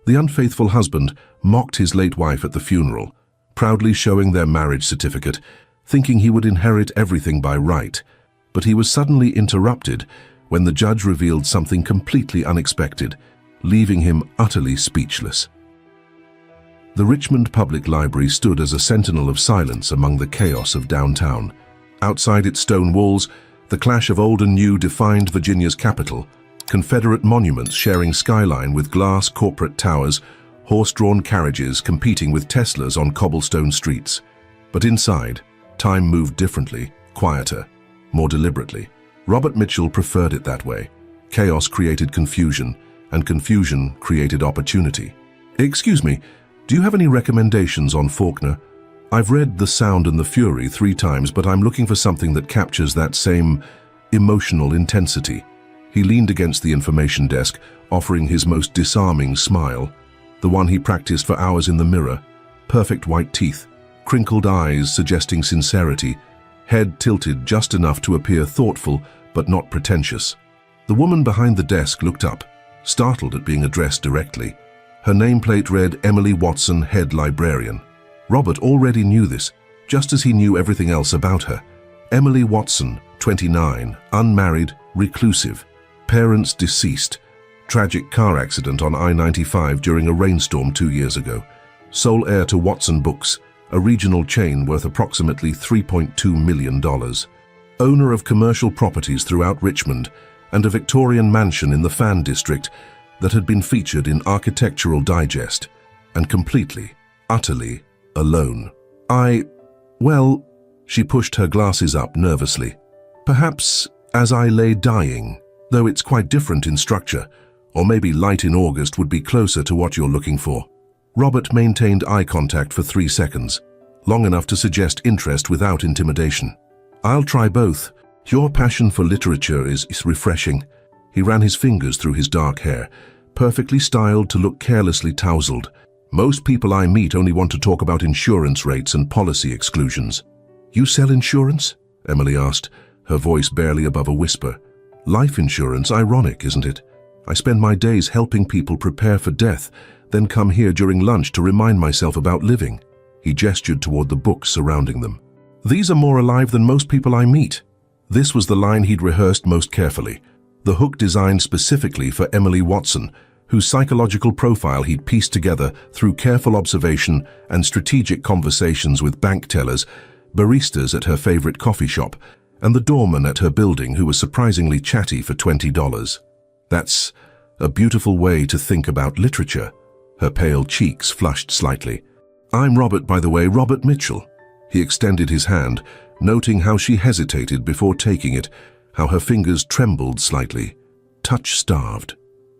The unfaithful husband mocked his late wife at the funeral, proudly showing their marriage certificate, thinking he would inherit everything by right. But he was suddenly interrupted when the judge revealed something completely unexpected, leaving him utterly speechless. The Richmond Public Library stood as a sentinel of silence among the chaos of downtown. Outside its stone walls, the clash of old and new defined Virginia's capital, Confederate monuments sharing skyline with glass corporate towers, horse-drawn carriages competing with Teslas on cobblestone streets. But inside, time moved differently, quieter, more deliberately. Robert Mitchell preferred it that way. Chaos created confusion, and confusion created opportunity. Excuse me, do you have any recommendations on Faulkner? I've read The Sound and the Fury 3 times, but I'm looking for something that captures that same emotional intensity. He leaned against the information desk, offering his most disarming smile, the one he practiced for hours in the mirror. Perfect white teeth, crinkled eyes suggesting sincerity, head tilted just enough to appear thoughtful but not pretentious. The woman behind the desk looked up, startled at being addressed directly. Her nameplate read Emily Watson, Head Librarian. Robert already knew this, just as he knew everything else about her. Emily Watson, 29, unmarried, reclusive. Parents deceased. Tragic car accident on I-95 during a rainstorm 2 years ago. Sole heir to Watson Books, a regional chain worth approximately $3.2 million. Owner of commercial properties throughout Richmond and a Victorian mansion in the Fan District that had been featured in Architectural Digest, and completely, utterly alone. Well, she pushed her glasses up nervously. Perhaps As I Lay Dying, though it's quite different in structure, or maybe Light in August would be closer to what you're looking for. Robert maintained eye contact for 3 seconds, long enough to suggest interest without intimidation. I'll try both. Your passion for literature is refreshing. He ran his fingers through his dark hair, perfectly styled to look carelessly tousled. Most people I meet only want to talk about insurance rates and policy exclusions. You sell insurance? Emily asked, her voice barely above a whisper. Life insurance, ironic, isn't it? I spend my days helping people prepare for death, then come here during lunch to remind myself about living. He gestured toward the books surrounding them. These are more alive than most people I meet. This was the line he'd rehearsed most carefully, the hook designed specifically for Emily Watson, whose psychological profile he'd pieced together through careful observation and strategic conversations with bank tellers, baristas at her favorite coffee shop, and the doorman at her building who was surprisingly chatty for $20. That's a beautiful way to think about literature. Her pale cheeks flushed slightly. I'm Robert, by the way, Robert Mitchell. He extended his hand, noting how she hesitated before taking it, how her fingers trembled slightly. Touch-starved.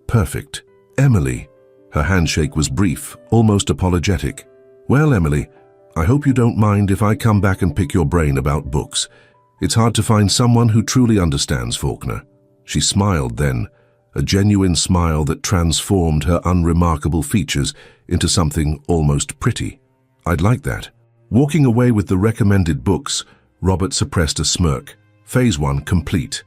Perfect. Emily. Her handshake was brief, almost apologetic. Well, Emily, I hope you don't mind if I come back and pick your brain about books. It's hard to find someone who truly understands Faulkner. She smiled then, a genuine smile that transformed her unremarkable features into something almost pretty. I'd like that. Walking away with the recommended books, Robert suppressed a smirk. Phase 1 complete.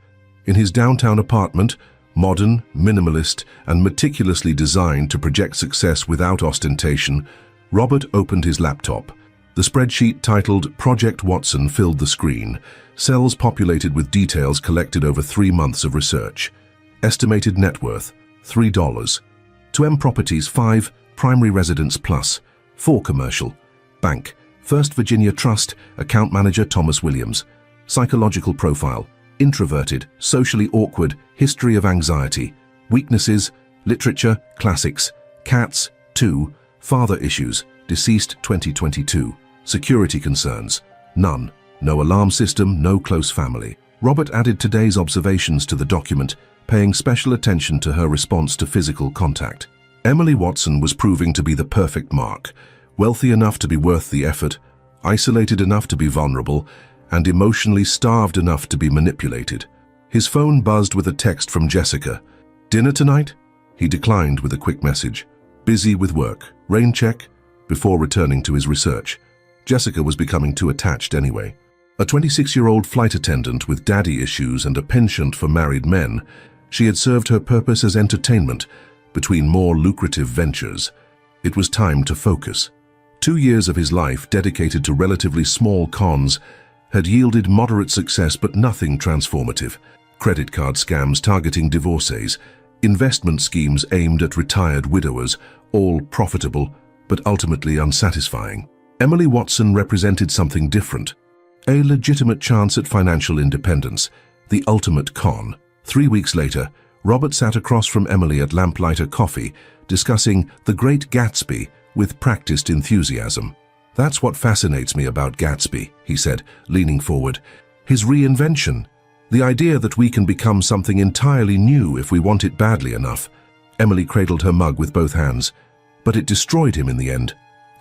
In his downtown apartment, modern, minimalist, and meticulously designed to project success without ostentation, Robert opened his laptop. The spreadsheet titled Project Watson filled the screen, cells populated with details collected over 3 months of research. Estimated net worth, $3. 2M Properties 5, Primary Residence Plus, 4 Commercial. Bank, First Virginia Trust, Account Manager Thomas Williams. Psychological profile, introverted, socially awkward, history of anxiety. Weaknesses, literature, classics. Cats, 2, father issues, deceased 2022. Security concerns, none. No alarm system, no close family. Robert added today's observations to the document, paying special attention to her response to physical contact. Emily Watson was proving to be the perfect mark, wealthy enough to be worth the effort, isolated enough to be vulnerable, and emotionally starved enough to be manipulated. His phone buzzed with a text from Jessica. Dinner tonight? He declined with a quick message. Busy with work. Rain check? Before returning to his research. Jessica was becoming too attached anyway. A 26-year-old flight attendant with daddy issues and a penchant for married men, she had served her purpose as entertainment, between more lucrative ventures. It was time to focus. 2 years of his life dedicated to relatively small cons had yielded moderate success but nothing transformative. Credit card scams targeting divorcees, investment schemes aimed at retired widowers, all profitable but ultimately unsatisfying. Emily Watson represented something different. A legitimate chance at financial independence, the ultimate con. 3 weeks later, Robert sat across from Emily at lamplighter coffee, discussing The Great Gatsby with practiced enthusiasm. "That's what fascinates me about Gatsby," he said, leaning forward. "His reinvention. The idea that we can become something entirely new if we want it badly enough." Emily cradled her mug with both hands. "But it destroyed him in the end,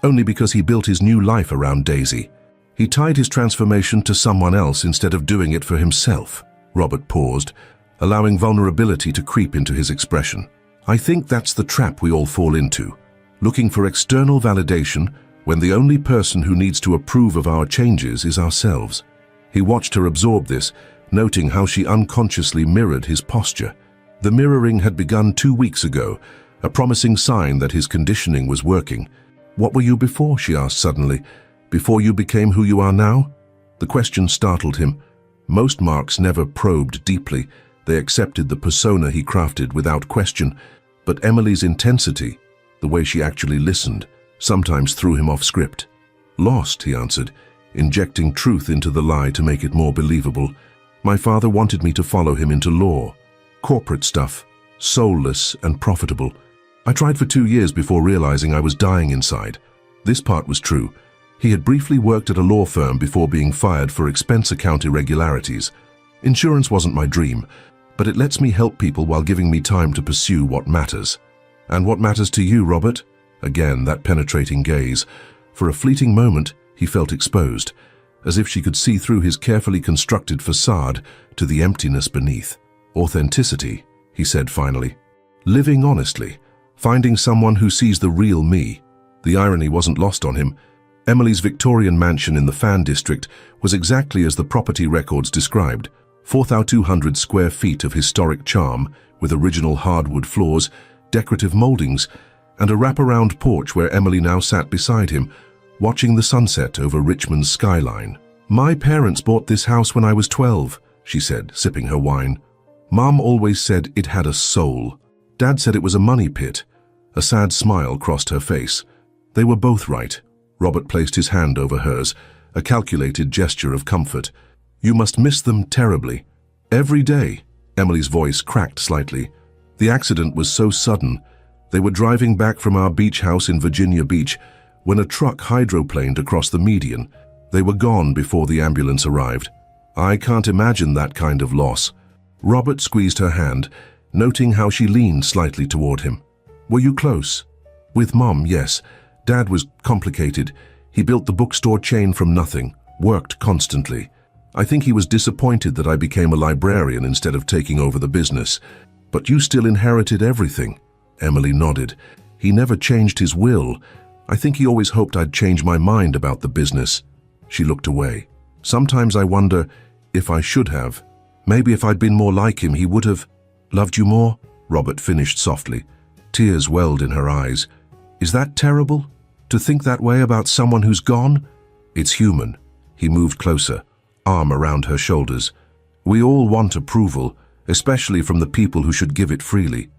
only because he built his new life around Daisy. He tied his transformation to someone else instead of doing it for himself." Robert paused, allowing vulnerability to creep into his expression. "I think that's the trap we all fall into, looking for external validation when the only person who needs to approve of our changes is ourselves." He watched her absorb this, noting how she unconsciously mirrored his posture. The mirroring had begun 2 weeks ago, a promising sign that his conditioning was working. "What were you before?" she asked suddenly. "Before you became who you are now?" The question startled him. Most Marks never probed deeply. They accepted the persona he crafted without question. But Emily's intensity, the way she actually listened, sometimes threw him off script. "Lost," he answered, injecting truth into the lie to make it more believable. "My father wanted me to follow him into law. Corporate stuff, soulless and profitable. I tried for 2 years before realizing I was dying inside." This part was true. He had briefly worked at a law firm before being fired for expense account irregularities. "Insurance wasn't my dream, but it lets me help people while giving me time to pursue what matters." "And what matters to you, Robert?" Again, that penetrating gaze. For a fleeting moment, he felt exposed, as if she could see through his carefully constructed facade to the emptiness beneath. "Authenticity," he said finally. "Living honestly, finding someone who sees the real me." The irony wasn't lost on him. Emily's Victorian mansion in the Fan District was exactly as the property records described. 4,200 square feet of historic charm, with original hardwood floors, decorative moldings, and a wraparound porch where Emily now sat beside him, watching the sunset over Richmond's skyline. "My parents bought this house when I was 12, she said, sipping her wine. "Mom always said it had a soul. Dad said it was a money pit." A sad smile crossed her face. They were both right. Robert placed his hand over hers, a calculated gesture of comfort. "You must miss them terribly." "Every day." Emily's voice cracked slightly. "The accident was so sudden. They were driving back from our beach house in Virginia Beach when a truck hydroplaned across the median. They were gone before the ambulance arrived. I can't imagine that kind of loss." Robert squeezed her hand, noting how she leaned slightly toward him. "Were you close?" "With Mom, yes. Dad was complicated. He built the bookstore chain from nothing, worked constantly. I think he was disappointed that I became a librarian instead of taking over the business. But you still inherited everything." Emily nodded. "He never changed his will. I think he always hoped I'd change my mind about the business." She looked away. "Sometimes I wonder if I should have. Maybe if I'd been more like him, he would have loved you more," Robert finished softly. Tears welled in her eyes. "Is that terrible? To think that way about someone who's gone?" "It's human." He moved closer, arm around her shoulders. "We all want approval, especially from the people who should give it freely."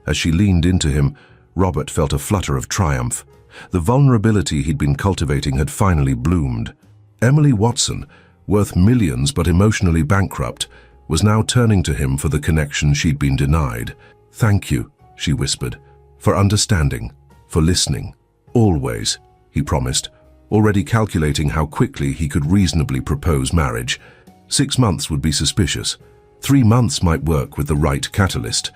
As she leaned into him, Robert felt a flutter of triumph. The vulnerability he'd been cultivating had finally bloomed. Emily Watson, worth millions but emotionally bankrupt, was now turning to him for the connection she'd been denied. "Thank you," she whispered, "for understanding, for listening. Always," he promised, already calculating how quickly he could reasonably propose marriage. 6 months would be suspicious. 3 months might work with the right catalyst,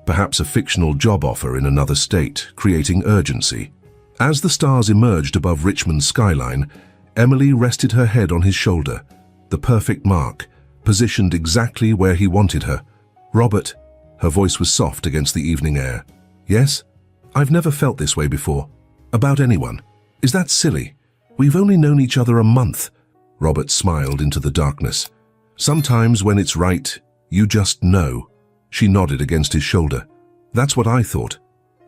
perhaps a fictional job offer in another state, creating urgency. As the stars emerged above Richmond's skyline, Emily rested her head on his shoulder, the perfect mark, positioned exactly where he wanted her. "Robert," her voice was soft against the evening air. "Yes? I've never felt this way before. About anyone. Is that silly? We've only known each other a month." Robert smiled into the darkness. "Sometimes when it's right, you just know." She nodded against his shoulder. "That's what I thought.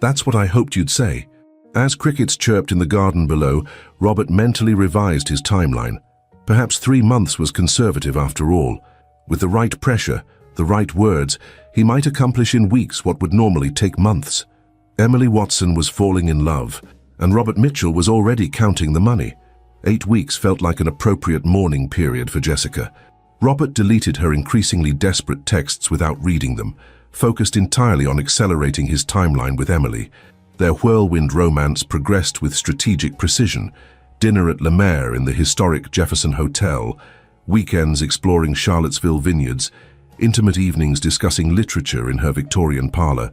That's what I hoped you'd say. As crickets chirped in the garden below, Robert mentally revised his timeline. Perhaps 3 months was conservative after all. With the right pressure, the right words, he might accomplish in weeks what would normally take months. Emily Watson was falling in love, and Robert Mitchell was already counting the money. 8 weeks felt like an appropriate mourning period for Jessica. Robert deleted her increasingly desperate texts without reading them, focused entirely on accelerating his timeline with Emily. Their whirlwind romance progressed with strategic precision. Dinner at Le Maire in the historic Jefferson Hotel, weekends exploring Charlottesville vineyards, intimate evenings discussing literature in her Victorian parlor,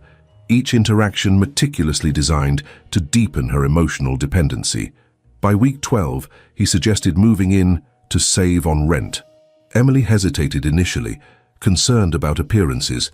each interaction meticulously designed to deepen her emotional dependency. By week 12, he suggested moving in to save on rent. Emily hesitated initially, concerned about appearances,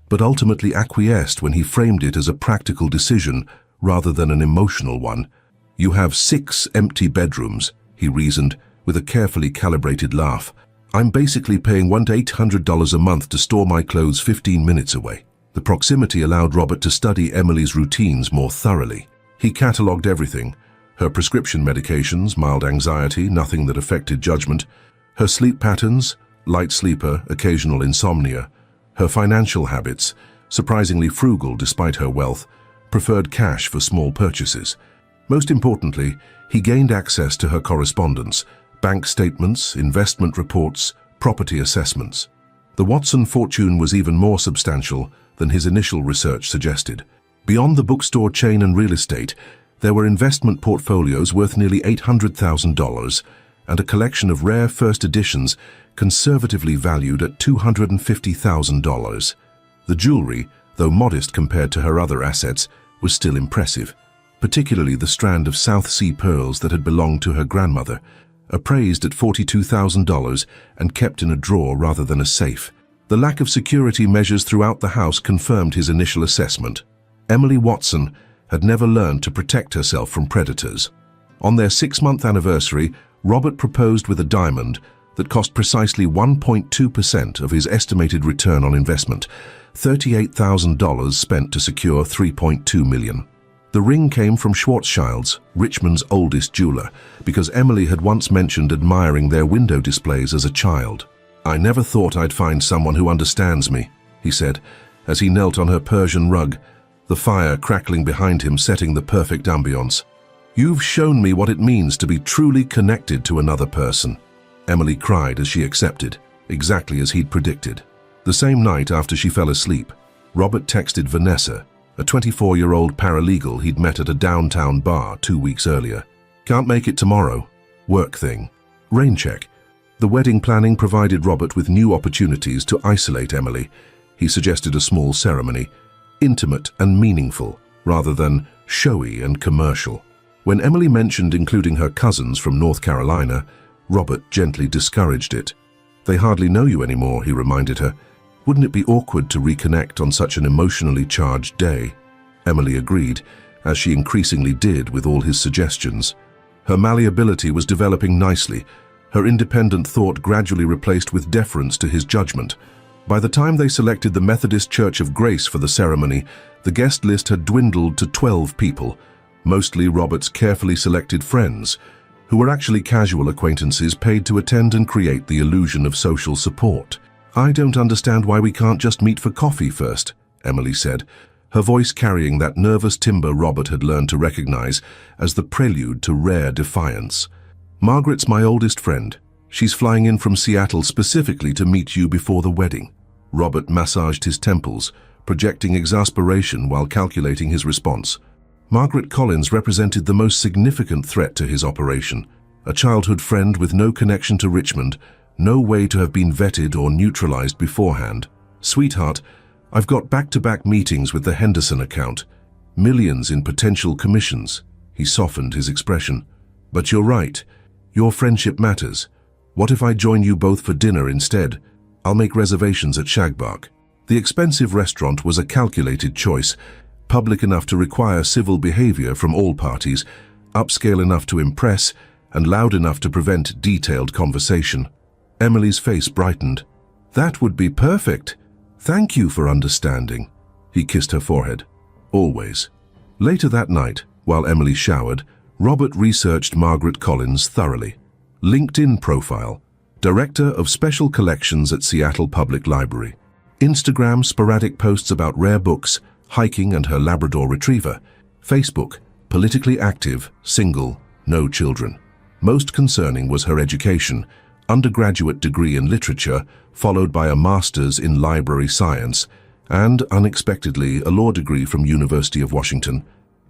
but ultimately acquiesced when he framed it as a practical decision rather than an emotional one. "You have 6 empty bedrooms," he reasoned, with a carefully calibrated laugh. "I'm basically paying $100 to $800 a month to store my clothes 15 minutes away." The proximity allowed Robert to study Emily's routines more thoroughly. He catalogued everything: her prescription medications, mild anxiety, nothing that affected judgment; her sleep patterns, light sleeper, occasional insomnia; her financial habits, surprisingly frugal despite her wealth, preferred cash for small purchases. Most importantly, he gained access to her correspondence, bank statements, investment reports, property assessments. The Watson fortune was even more substantial than his initial research suggested. Beyond the bookstore chain and real estate, there were investment portfolios worth nearly $800,000 and a collection of rare first editions conservatively valued at $250,000. The jewelry, though modest compared to her other assets, was still impressive, particularly the strand of South Sea pearls that had belonged to her grandmother, appraised at $42,000 and kept in a drawer rather than a safe. The lack of security measures throughout the house confirmed his initial assessment. Emily Watson had never learned to protect herself from predators. On their 6-month anniversary, Robert proposed with a diamond that cost precisely 1.2% of his estimated return on investment, $38,000 spent to secure $3.2 million. The ring came from Schwarzschild's, Richmond's oldest jeweler, because Emily had once mentioned admiring their window displays as a child. "I never thought I'd find someone who understands me," he said, as he knelt on her Persian rug, the fire crackling behind him setting the perfect ambience. "You've shown me what it means to be truly connected to another person." Emily cried as she accepted, exactly as he'd predicted. The same night after she fell asleep, Robert texted Vanessa, a 24-year-old paralegal he'd met at a downtown bar 2 weeks earlier. "Can't make it tomorrow. Work thing. Rain check." The wedding planning provided Robert with new opportunities to isolate Emily. He suggested a small ceremony, intimate and meaningful, rather than showy and commercial. When Emily mentioned including her cousins from North Carolina, Robert gently discouraged it. "They hardly know you anymore," he reminded her. "Wouldn't it be awkward to reconnect on such an emotionally charged day?" Emily agreed, as she increasingly did with all his suggestions. Her malleability was developing nicely, her independent thought gradually replaced with deference to his judgment. By the time they selected the Methodist Church of Grace for the ceremony, the guest list had dwindled to 12 people, mostly Robert's carefully selected friends, who were actually casual acquaintances paid to attend and create the illusion of social support. "I don't understand why we can't just meet for coffee first," Emily said, her voice carrying that nervous timbre Robert had learned to recognize as the prelude to rare defiance. "Margaret's my oldest friend. She's flying in from Seattle specifically to meet you before the wedding." Robert massaged his temples, projecting exasperation while calculating his response. Margaret Collins represented the most significant threat to his operation, a childhood friend with no connection to Richmond, no way to have been vetted or neutralized beforehand. "Sweetheart, I've got back-to-back meetings with the Henderson account. Millions in potential commissions." He softened his expression. "But you're right. Your friendship matters. What if I join you both for dinner instead? I'll make reservations at Shagbark." The expensive restaurant was a calculated choice, public enough to require civil behavior from all parties, upscale enough to impress, and loud enough to prevent detailed conversation. Emily's face brightened. "That would be perfect. Thank you for understanding." He kissed her forehead. "Always." Later that night, while Emily showered, Robert researched Margaret Collins thoroughly. LinkedIn profile: Director of Special Collections at Seattle Public Library. Instagram: sporadic posts about rare books, hiking and her Labrador Retriever. Facebook: politically active, single, no children. Most concerning was her education: undergraduate degree in literature, followed by a master's in library science, and, unexpectedly, a law degree from University of Washington.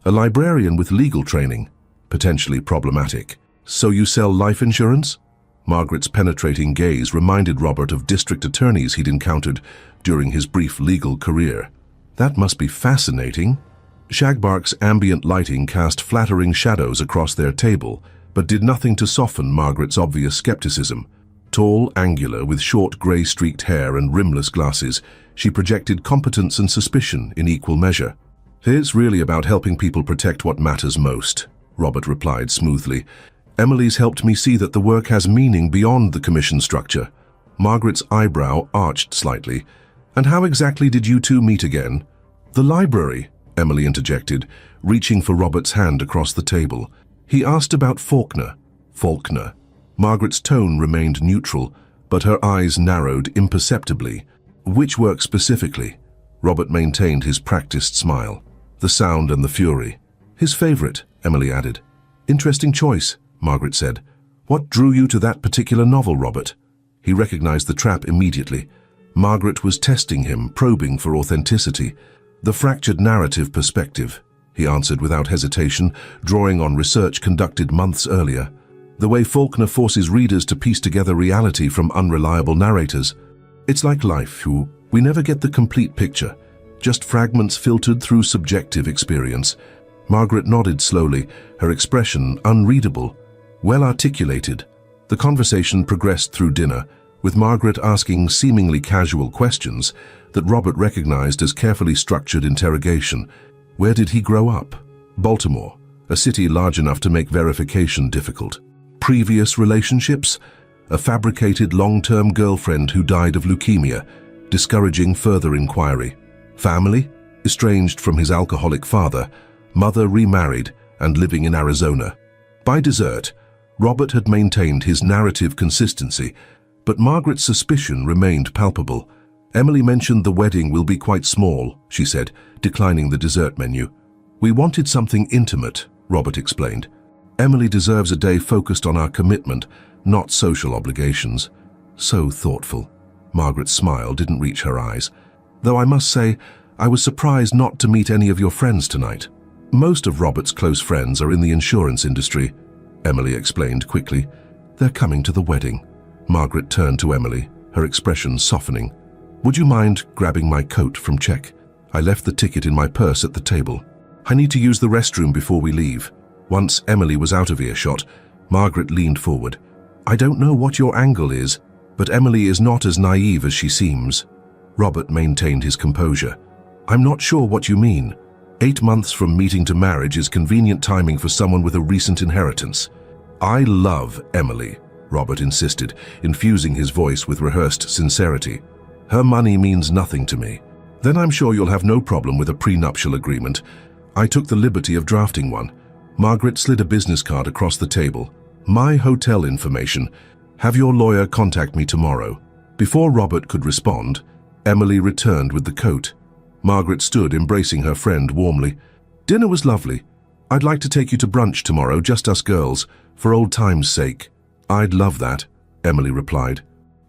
A librarian with legal training, potentially problematic. So you sell life insurance? Margaret's penetrating gaze reminded Robert of district attorneys he'd encountered during his brief legal career. That must be fascinating. Shagbark's ambient lighting cast flattering shadows across their table, but did nothing to soften Margaret's obvious skepticism. Tall, angular, with short grey-streaked hair and rimless glasses, she projected competence and suspicion in equal measure. "It's really about helping people protect what matters most," Robert replied smoothly. "Emily's helped me see that the work has meaning beyond the commission structure." Margaret's eyebrow arched slightly. "And how exactly did you two meet again?" "The library," Emily interjected, reaching for Robert's hand across the table. "He asked about Faulkner." "Faulkner." Margaret's tone remained neutral, but her eyes narrowed imperceptibly. "Which work specifically?" Robert maintained his practiced smile. "The Sound and the Fury." "His favorite," Emily added. "Interesting choice," Margaret said. "What drew you to that particular novel, Robert?" He recognized the trap immediately. Margaret was testing him, probing for authenticity. "The fractured narrative perspective," he answered without hesitation, drawing on research conducted months earlier. "The way Faulkner forces readers to piece together reality from unreliable narrators. It's like life, we never get the complete picture, just fragments filtered through subjective experience." Margaret nodded slowly, her expression unreadable, well articulated. The conversation progressed through dinner, with Margaret asking seemingly casual questions that Robert recognized as carefully structured interrogation. Where did he grow up? Baltimore, a city large enough to make verification difficult. Previous relationships? A fabricated long-term girlfriend who died of leukemia, discouraging further inquiry. Family? Estranged from his alcoholic father, mother remarried and living in Arizona. By dessert, Robert had maintained his narrative consistency, but Margaret's suspicion remained palpable. "Emily mentioned the wedding will be quite small," she said, declining the dessert menu. "We wanted something intimate," Robert explained. "Emily deserves a day focused on our commitment, not social obligations." So thoughtful. Margaret's smile didn't reach her eyes. "Though I must say, I was surprised not to meet any of your friends tonight." "Most of Robert's close friends are in the insurance industry," Emily explained quickly. "They're coming to the wedding." Margaret turned to Emily, her expression softening. "Would you mind grabbing my coat from check? I left the ticket in my purse at the table. I need to use the restroom before we leave." Once Emily was out of earshot, Margaret leaned forward. "I don't know what your angle is, but Emily is not as naive as she seems." Robert maintained his composure. "I'm not sure what you mean. 8 months from meeting to marriage is convenient timing for someone with a recent inheritance." "I love Emily," Robert insisted, infusing his voice with rehearsed sincerity. "Her money means nothing to me." "Then I'm sure you'll have no problem with a prenuptial agreement. I took the liberty of drafting one." Margaret slid a business card across the table. "My hotel information. Have your lawyer contact me tomorrow." Before Robert could respond, Emily returned with the coat. Margaret stood embracing her friend warmly. "Dinner was lovely. I'd like to take you to brunch tomorrow, just us girls, for old time's sake." "I'd love that," Emily replied.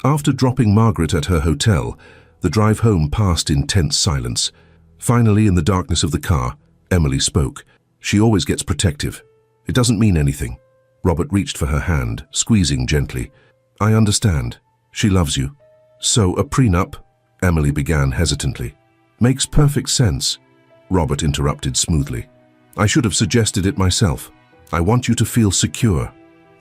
After dropping Margaret at her hotel, the drive home passed in tense silence. Finally, in the darkness of the car, Emily spoke. "She always gets protective. It doesn't mean anything." Robert reached for her hand, squeezing gently. "I understand. She loves you." "So a prenup?" Emily began hesitantly. "Makes perfect sense," Robert interrupted smoothly. "I should have suggested it myself. I want you to feel secure."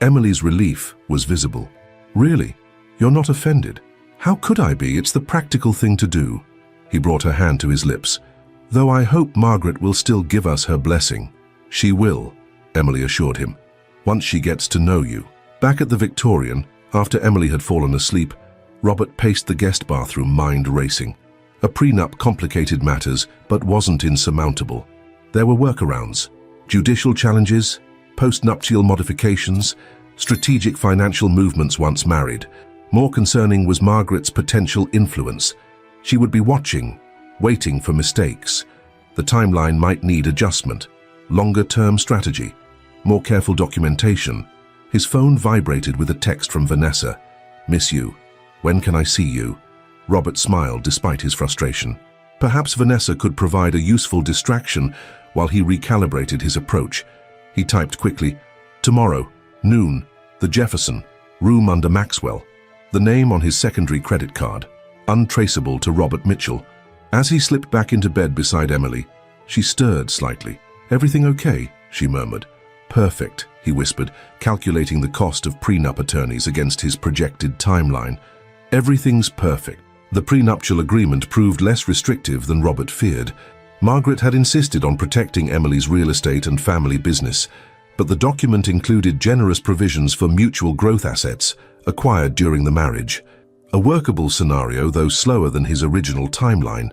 Emily's relief was visible. "Really? You're not offended?" "How could I be? It's the practical thing to do." He brought her hand to his lips. "Though I hope Margaret will still give us her blessing." "She will," Emily assured him, "once she gets to know you." Back at the Victorian, after Emily had fallen asleep, Robert paced the guest bathroom, mind racing. A prenup complicated matters, but wasn't insurmountable. There were workarounds, judicial challenges, post-nuptial modifications, strategic financial movements once married. More concerning was Margaret's potential influence. She would be watching, waiting for mistakes. The timeline might need adjustment, longer-term strategy, more careful documentation. His phone vibrated with a text from Vanessa. "Miss you. When can I see you?" Robert smiled despite his frustration. Perhaps Vanessa could provide a useful distraction while he recalibrated his approach. He typed quickly, "Tomorrow, noon, the Jefferson, room under Maxwell." The name on his secondary credit card, untraceable to Robert Mitchell. As he slipped back into bed beside Emily, she stirred slightly. "Everything okay?" she murmured. "Perfect," he whispered, calculating the cost of prenup attorneys against his projected timeline. "Everything's perfect." The prenuptial agreement proved less restrictive than Robert feared. Margaret had insisted on protecting Emily's real estate and family business, but the document included generous provisions for mutual growth assets acquired during the marriage. A workable scenario, though slower than his original timeline.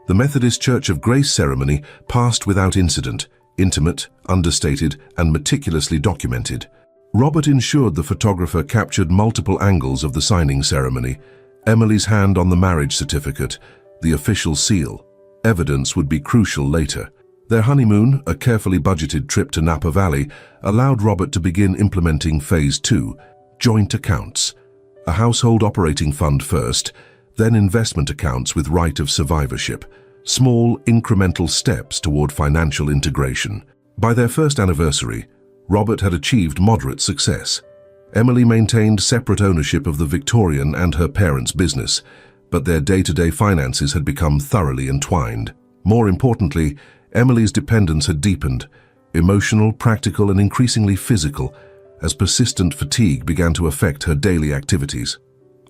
The Methodist Church of Grace ceremony passed without incident, intimate, understated, and meticulously documented. Robert ensured the photographer captured multiple angles of the signing ceremony. Emily's hand on the marriage certificate, the official seal. Evidence would be crucial later. Their honeymoon, a carefully budgeted trip to Napa Valley, allowed Robert to begin implementing Phase 2, joint accounts. A household operating fund first, then investment accounts with right of survivorship. Small, incremental steps toward financial integration. By their first anniversary, Robert had achieved moderate success. Emily maintained separate ownership of the Victorian and her parents' business, but their day-to-day finances had become thoroughly entwined. More importantly, Emily's dependence had deepened, emotional, practical, and increasingly physical, as persistent fatigue began to affect her daily activities.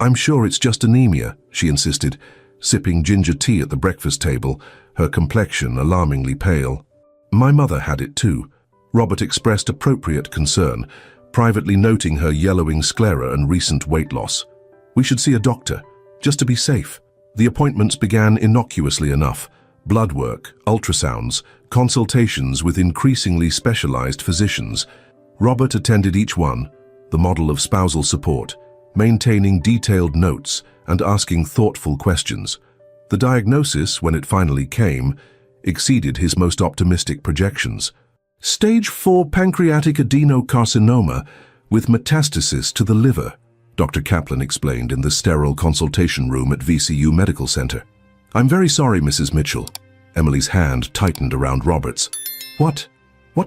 "I'm sure it's just anemia," she insisted, sipping ginger tea at the breakfast table, her complexion alarmingly pale. "My mother had it too." Robert expressed appropriate concern, privately noting her yellowing sclera and recent weight loss. "We should see a doctor, just to be safe." The appointments began innocuously enough. Blood work, ultrasounds, consultations with increasingly specialized physicians. Robert attended each one, the model of spousal support, maintaining detailed notes and asking thoughtful questions. The diagnosis, when it finally came, exceeded his most optimistic projections. Stage 4 pancreatic adenocarcinoma with metastasis to the liver, Dr. Kaplan explained in the sterile consultation room at VCU Medical Center. "I'm very sorry, Mrs. Mitchell." Emily's hand tightened around Robert's. What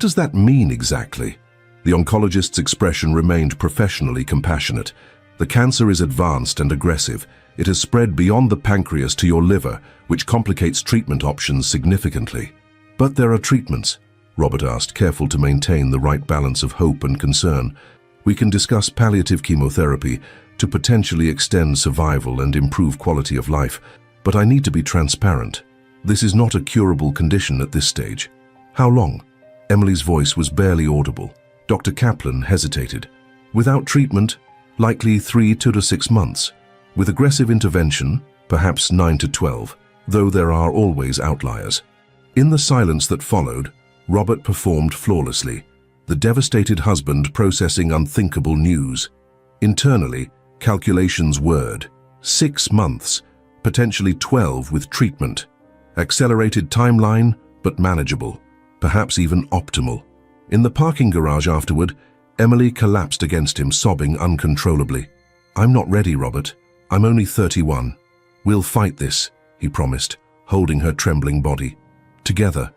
does that mean exactly?" The oncologist's expression remained professionally compassionate. "The cancer is advanced and aggressive. It has spread beyond the pancreas to your liver, which complicates treatment options significantly." "But there are treatments?" Robert asked, careful to maintain the right balance of hope and concern. "We can discuss palliative chemotherapy to potentially extend survival and improve quality of life, but I need to be transparent. This is not a curable condition at this stage." "How long?" Emily's voice was barely audible. Dr. Kaplan hesitated. "Without treatment, likely 3 to 6 months. With aggressive intervention, perhaps 9 to 12, though there are always outliers." In the silence that followed, Robert performed flawlessly, the devastated husband processing unthinkable news. Internally, calculations whirred. 6 months, potentially 12 with treatment. Accelerated timeline, but manageable, perhaps even optimal. In the parking garage afterward, Emily collapsed against him, sobbing uncontrollably. "I'm not ready, Robert. I'm only 31. We'll fight this," he promised, holding her trembling body. Together,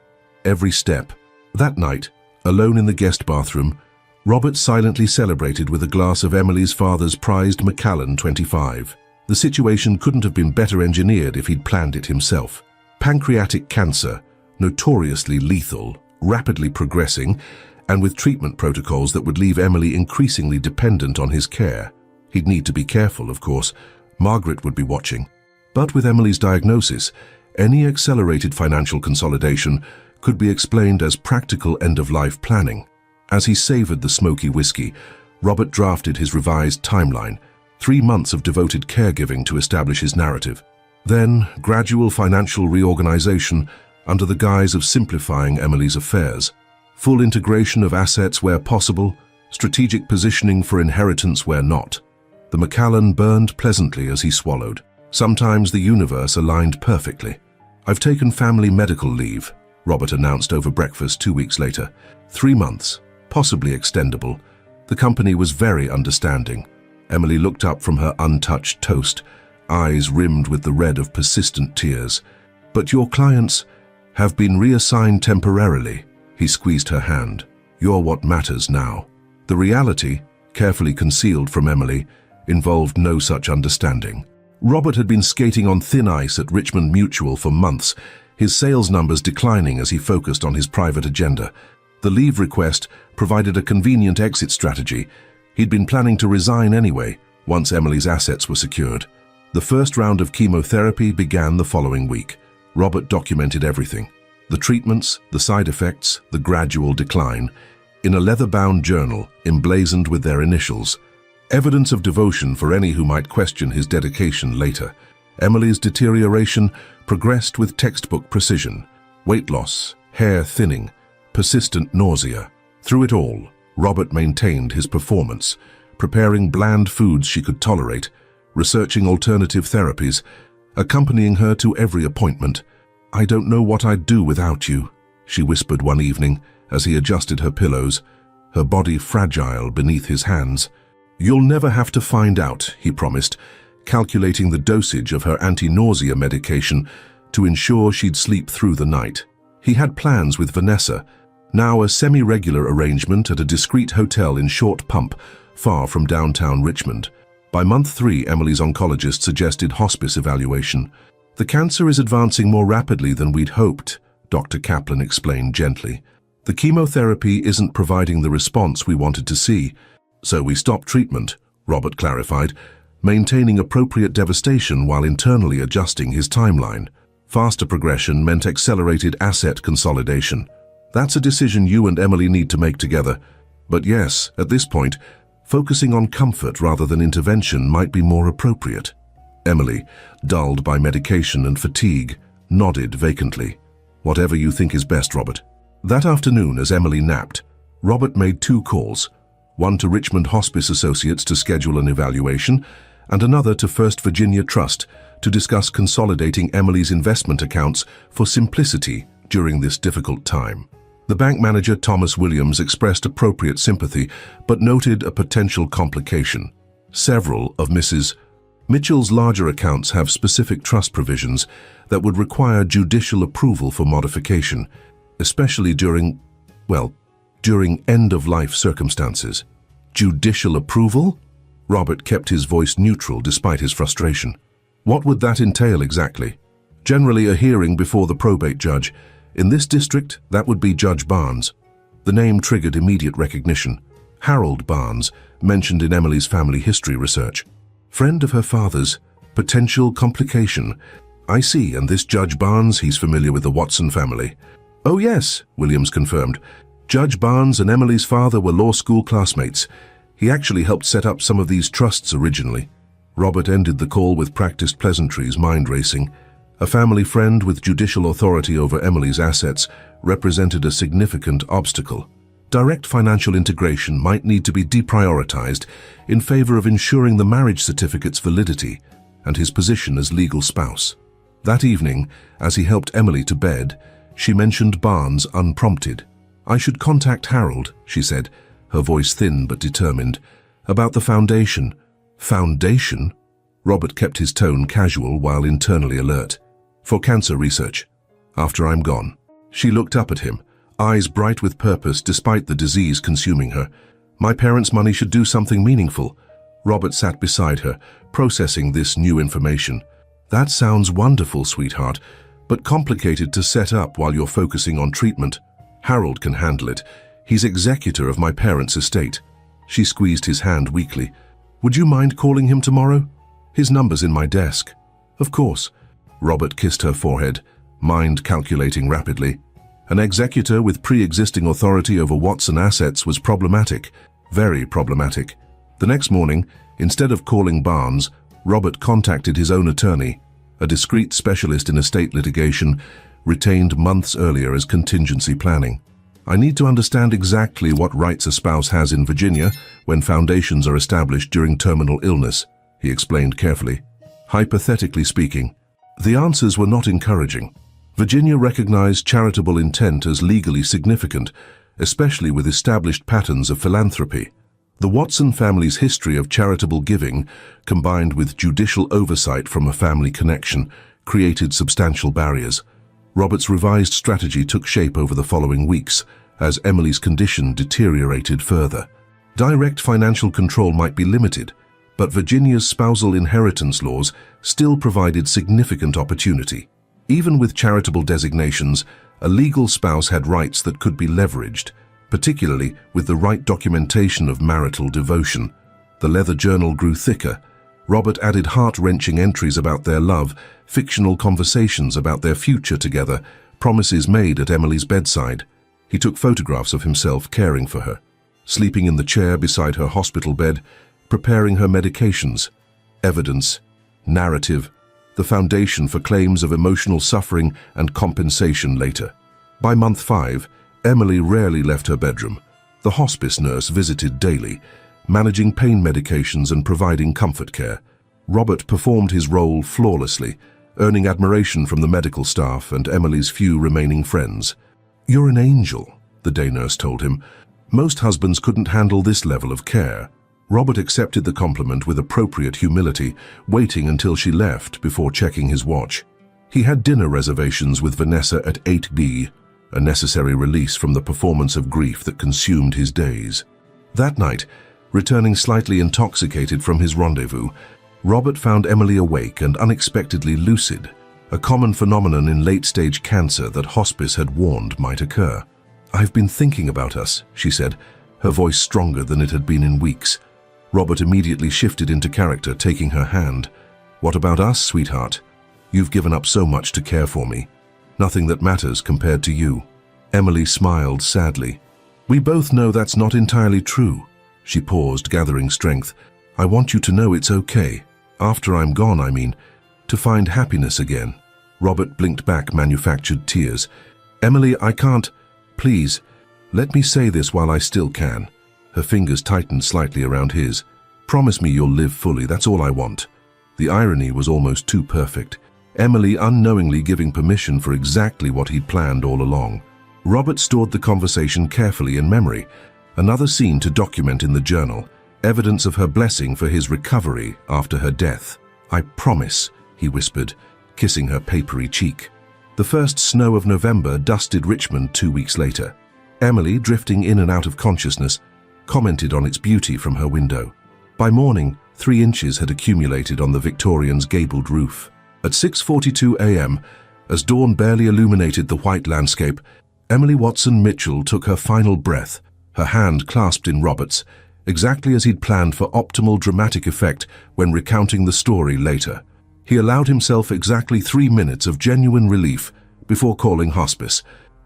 every step. That night, alone in the guest bathroom, Robert silently celebrated with a glass of Emily's father's prized Macallan 25. The situation couldn't have been better engineered if he'd planned it himself. Pancreatic cancer, notoriously lethal, rapidly progressing, and with treatment protocols that would leave Emily increasingly dependent on his care. He'd need to be careful, of course. Margaret would be watching. But with Emily's diagnosis, any accelerated financial consolidation could be explained as practical end-of-life planning. As he savored the smoky whiskey, Robert drafted his revised timeline, 3 months of devoted caregiving to establish his narrative. Then, gradual financial reorganization, under the guise of simplifying Emily's affairs. Full integration of assets where possible, strategic positioning for inheritance where not. The Macallan burned pleasantly as he swallowed. Sometimes the universe aligned perfectly. "I've taken family medical leave," Robert announced over breakfast 2 weeks later. 3 months, possibly extendable. The company was very understanding. Emily looked up from her untouched toast, eyes rimmed with the red of persistent tears. "But your clients have been reassigned temporarily." He squeezed her hand. "You're what matters now." The reality, carefully concealed from Emily, involved no such understanding. Robert had been skating on thin ice at Richmond Mutual for months, his sales numbers declining as he focused on his private agenda. The leave request provided a convenient exit strategy. He'd been planning to resign anyway, once Emily's assets were secured. The first round of chemotherapy began the following week. Robert documented everything: the treatments, the side effects, the gradual decline, in a leather-bound journal emblazoned with their initials. Evidence of devotion for any who might question his dedication later. Emily's deterioration progressed with textbook precision. Weight loss, hair thinning, persistent nausea. Through it all, Robert maintained his performance, preparing bland foods she could tolerate, researching alternative therapies, accompanying her to every appointment. "I don't know what I'd do without you," she whispered one evening as he adjusted her pillows, her body fragile beneath his hands. "You'll never have to find out," he promised, calculating the dosage of her anti-nausea medication to ensure she'd sleep through the night. He had plans with Vanessa, now a semi-regular arrangement at a discreet hotel in Short Pump, far from downtown Richmond. By month 3, Emily's oncologist suggested hospice evaluation. "The cancer is advancing more rapidly than we'd hoped," Dr. Kaplan explained gently. "The chemotherapy isn't providing the response we wanted to see. So we stopped treatment," Robert clarified, maintaining appropriate devastation while internally adjusting his timeline. Faster progression meant accelerated asset consolidation. "That's a decision you and Emily need to make together. But yes, at this point, focusing on comfort rather than intervention might be more appropriate." Emily, dulled by medication and fatigue, nodded vacantly. "Whatever you think is best, Robert." That afternoon, as Emily napped, Robert made 2 calls. One to Richmond Hospice Associates to schedule an evaluation, and another to First Virginia Trust to discuss consolidating Emily's investment accounts for simplicity during this difficult time. The bank manager, Thomas Williams, expressed appropriate sympathy, but noted a potential complication. Several of Mrs. Mitchell's larger accounts have specific trust provisions that would require judicial approval for modification, especially during end-of-life circumstances. Judicial approval? Robert kept his voice neutral despite his frustration. What would that entail exactly? Generally a hearing before the probate judge. In this district, that would be Judge Barnes. The name triggered immediate recognition. Harold Barnes, mentioned in Emily's family history research. Friend of her father's. Potential complication. I see, and this Judge Barnes, he's familiar with the Watson family. Oh yes, Williams confirmed. Judge Barnes and Emily's father were law school classmates. He actually helped set up some of these trusts originally. Robert ended the call with practiced pleasantries, mind racing. A family friend with judicial authority over Emily's assets represented a significant obstacle. Direct financial integration might need to be deprioritized in favor of ensuring the marriage certificate's validity and his position as legal spouse. That evening, as he helped Emily to bed, she mentioned Barnes unprompted. "I should contact Harold," she said, her voice thin but determined, "about the foundation." "Foundation?" Robert kept his tone casual while internally alert. "For cancer research. After I'm gone." She looked up at him, eyes bright with purpose despite the disease consuming her. "My parents' money should do something meaningful." Robert sat beside her, processing this new information. "That sounds wonderful, sweetheart, but complicated to set up while you're focusing on treatment. Harold can handle it. He's executor of my parents' estate." She squeezed his hand weakly. "Would you mind calling him tomorrow? His number's in my desk." "Of course." Robert kissed her forehead, mind calculating rapidly. An executor with pre-existing authority over Watson assets was problematic, very problematic. The next morning, instead of calling Barnes, Robert contacted his own attorney, a discreet specialist in estate litigation retained months earlier as contingency planning. I need to understand exactly what rights a spouse has in Virginia when foundations are established during terminal illness, he explained carefully. Hypothetically speaking, the answers were not encouraging. Virginia recognized charitable intent as legally significant, especially with established patterns of philanthropy. The Watson family's history of charitable giving, combined with judicial oversight from a family connection, created substantial barriers. Robert's revised strategy took shape over the following weeks, as Emily's condition deteriorated further. Direct financial control might be limited, but Virginia's spousal inheritance laws still provided significant opportunity. Even with charitable designations, a legal spouse had rights that could be leveraged, particularly with the right documentation of marital devotion. The leather journal grew thicker. Robert added heart-wrenching entries about their love, fictional conversations about their future together, promises made at Emily's bedside. He took photographs of himself caring for her, sleeping in the chair beside her hospital bed, preparing her medications. Evidence, narrative, the foundation for claims of emotional suffering and compensation later. By month 5, Emily rarely left her bedroom. The hospice nurse visited daily, managing pain medications and providing comfort care. Robert performed his role flawlessly, earning admiration from the medical staff and Emily's few remaining friends. "You're an angel," the day nurse told him. "Most husbands couldn't handle this level of care." Robert accepted the compliment with appropriate humility, waiting until she left before checking his watch. He had dinner reservations with Vanessa at 8B, a necessary release from the performance of grief that consumed his days. That night, returning slightly intoxicated from his rendezvous, Robert found Emily awake and unexpectedly lucid, a common phenomenon in late-stage cancer that hospice had warned might occur. "I've been thinking about us," she said, her voice stronger than it had been in weeks. Robert immediately shifted into character, taking her hand. "What about us, sweetheart? You've given up so much to care for me. Nothing that matters compared to you." Emily smiled sadly. "We both know that's not entirely true." She paused, gathering strength. "I want you to know it's okay. After I'm gone, I mean, to find happiness again." Robert blinked back manufactured tears. "Emily, I can't. Please, let me say this while I still can." Her fingers tightened slightly around his. "Promise me you'll live fully, that's all I want." The irony was almost too perfect. Emily unknowingly giving permission for exactly what he'd planned all along. Robert stored the conversation carefully in memory, another scene to document in the journal, evidence of her blessing for his recovery after her death. "I promise," he whispered, kissing her papery cheek. The first snow of November dusted Richmond 2 weeks later. Emily, drifting in and out of consciousness, commented on its beauty from her window. By morning, 3 inches had accumulated on the Victorian's gabled roof. At 6:42 a.m., as dawn barely illuminated the white landscape, Emily Watson Mitchell took her final breath, her hand clasped in Robert's, exactly as he'd planned for optimal dramatic effect when recounting the story later. He allowed himself exactly 3 minutes of genuine relief before calling hospice,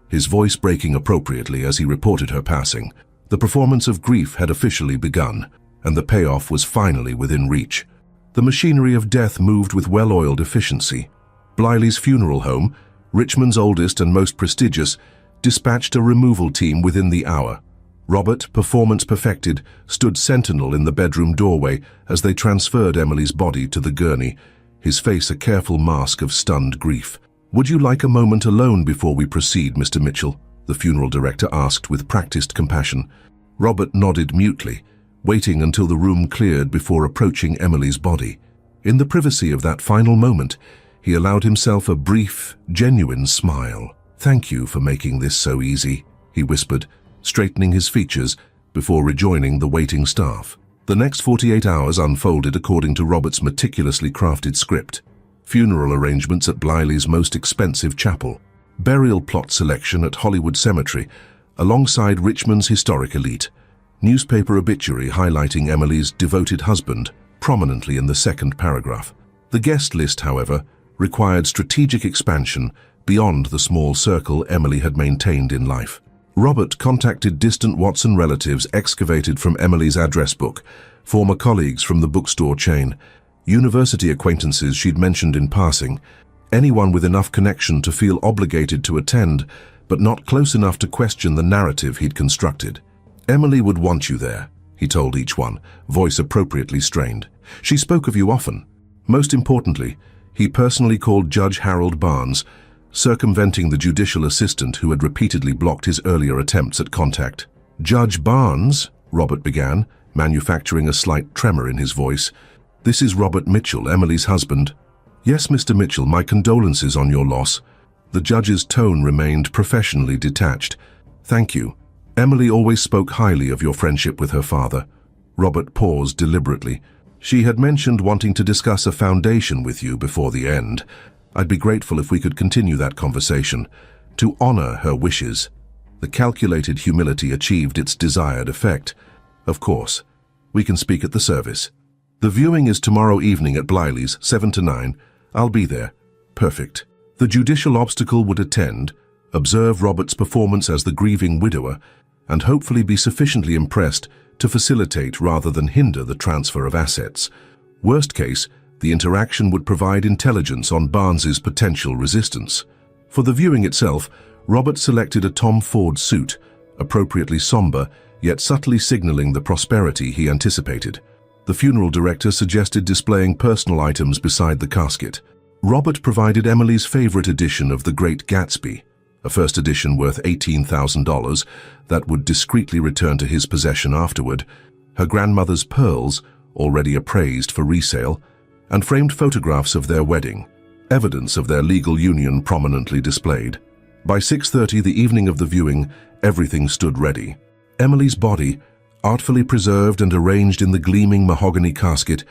his voice breaking appropriately as he reported her passing. The performance of grief had officially begun, and the payoff was finally within reach. The machinery of death moved with well-oiled efficiency. Blyle's funeral home, Richmond's oldest and most prestigious, dispatched a removal team within the hour. Robert, performance perfected, stood sentinel in the bedroom doorway as they transferred Emily's body to the gurney, his face a careful mask of stunned grief. "Would you like a moment alone before we proceed, Mr. Mitchell?" the funeral director asked with practiced compassion. Robert nodded mutely, waiting until the room cleared before approaching Emily's body. In the privacy of that final moment, he allowed himself a brief, genuine smile. "Thank you for making this so easy," he whispered, straightening his features before rejoining the waiting staff. The next 48 hours unfolded according to Robert's meticulously crafted script. Funeral arrangements at Blyle's most expensive chapel. Burial plot selection at Hollywood Cemetery, alongside Richmond's historic elite. Newspaper obituary highlighting Emily's devoted husband, prominently in the second paragraph. The guest list, however, required strategic expansion beyond the small circle Emily had maintained in life. Robert contacted distant Watson relatives excavated from Emily's address book, former colleagues from the bookstore chain, university acquaintances she'd mentioned in passing. anyone with enough connection to feel obligated to attend, but not close enough to question the narrative he'd constructed. "Emily would want you there," he told each one, voice appropriately strained. "She spoke of you often." Most importantly, he personally called Judge Harold Barnes, circumventing the judicial assistant who had repeatedly blocked his earlier attempts at contact. "Judge Barnes," Robert began, manufacturing a slight tremor in his voice. "This is Robert Mitchell, Emily's husband." "Yes, Mr. Mitchell, my condolences on your loss." The judge's tone remained professionally detached. "Thank you. Emily always spoke highly of your friendship with her father." Robert paused deliberately. "She had mentioned wanting to discuss a foundation with you before the end. I'd be grateful if we could continue that conversation, to honor her wishes." The calculated humility achieved its desired effect. "Of course. We can speak at the service. The viewing is tomorrow evening at Blyleys, 7 to 9. I'll be there." "Perfect." The judicial obstacle would attend, observe Robert's performance as the grieving widower, and hopefully be sufficiently impressed to facilitate rather than hinder the transfer of assets. Worst case, the interaction would provide intelligence on Barnes's potential resistance. For the viewing itself, Robert selected a Tom Ford suit, appropriately somber, yet subtly signaling the prosperity he anticipated. The funeral director suggested displaying personal items beside the casket. Robert provided Emily's favorite edition of The Great Gatsby, a first edition worth $18,000 that would discreetly return to his possession afterward, her grandmother's pearls, already appraised for resale, and framed photographs of their wedding, evidence of their legal union prominently displayed. By 6:30 the evening of the viewing, everything stood ready. Emily's body, artfully preserved and arranged in the gleaming mahogany casket,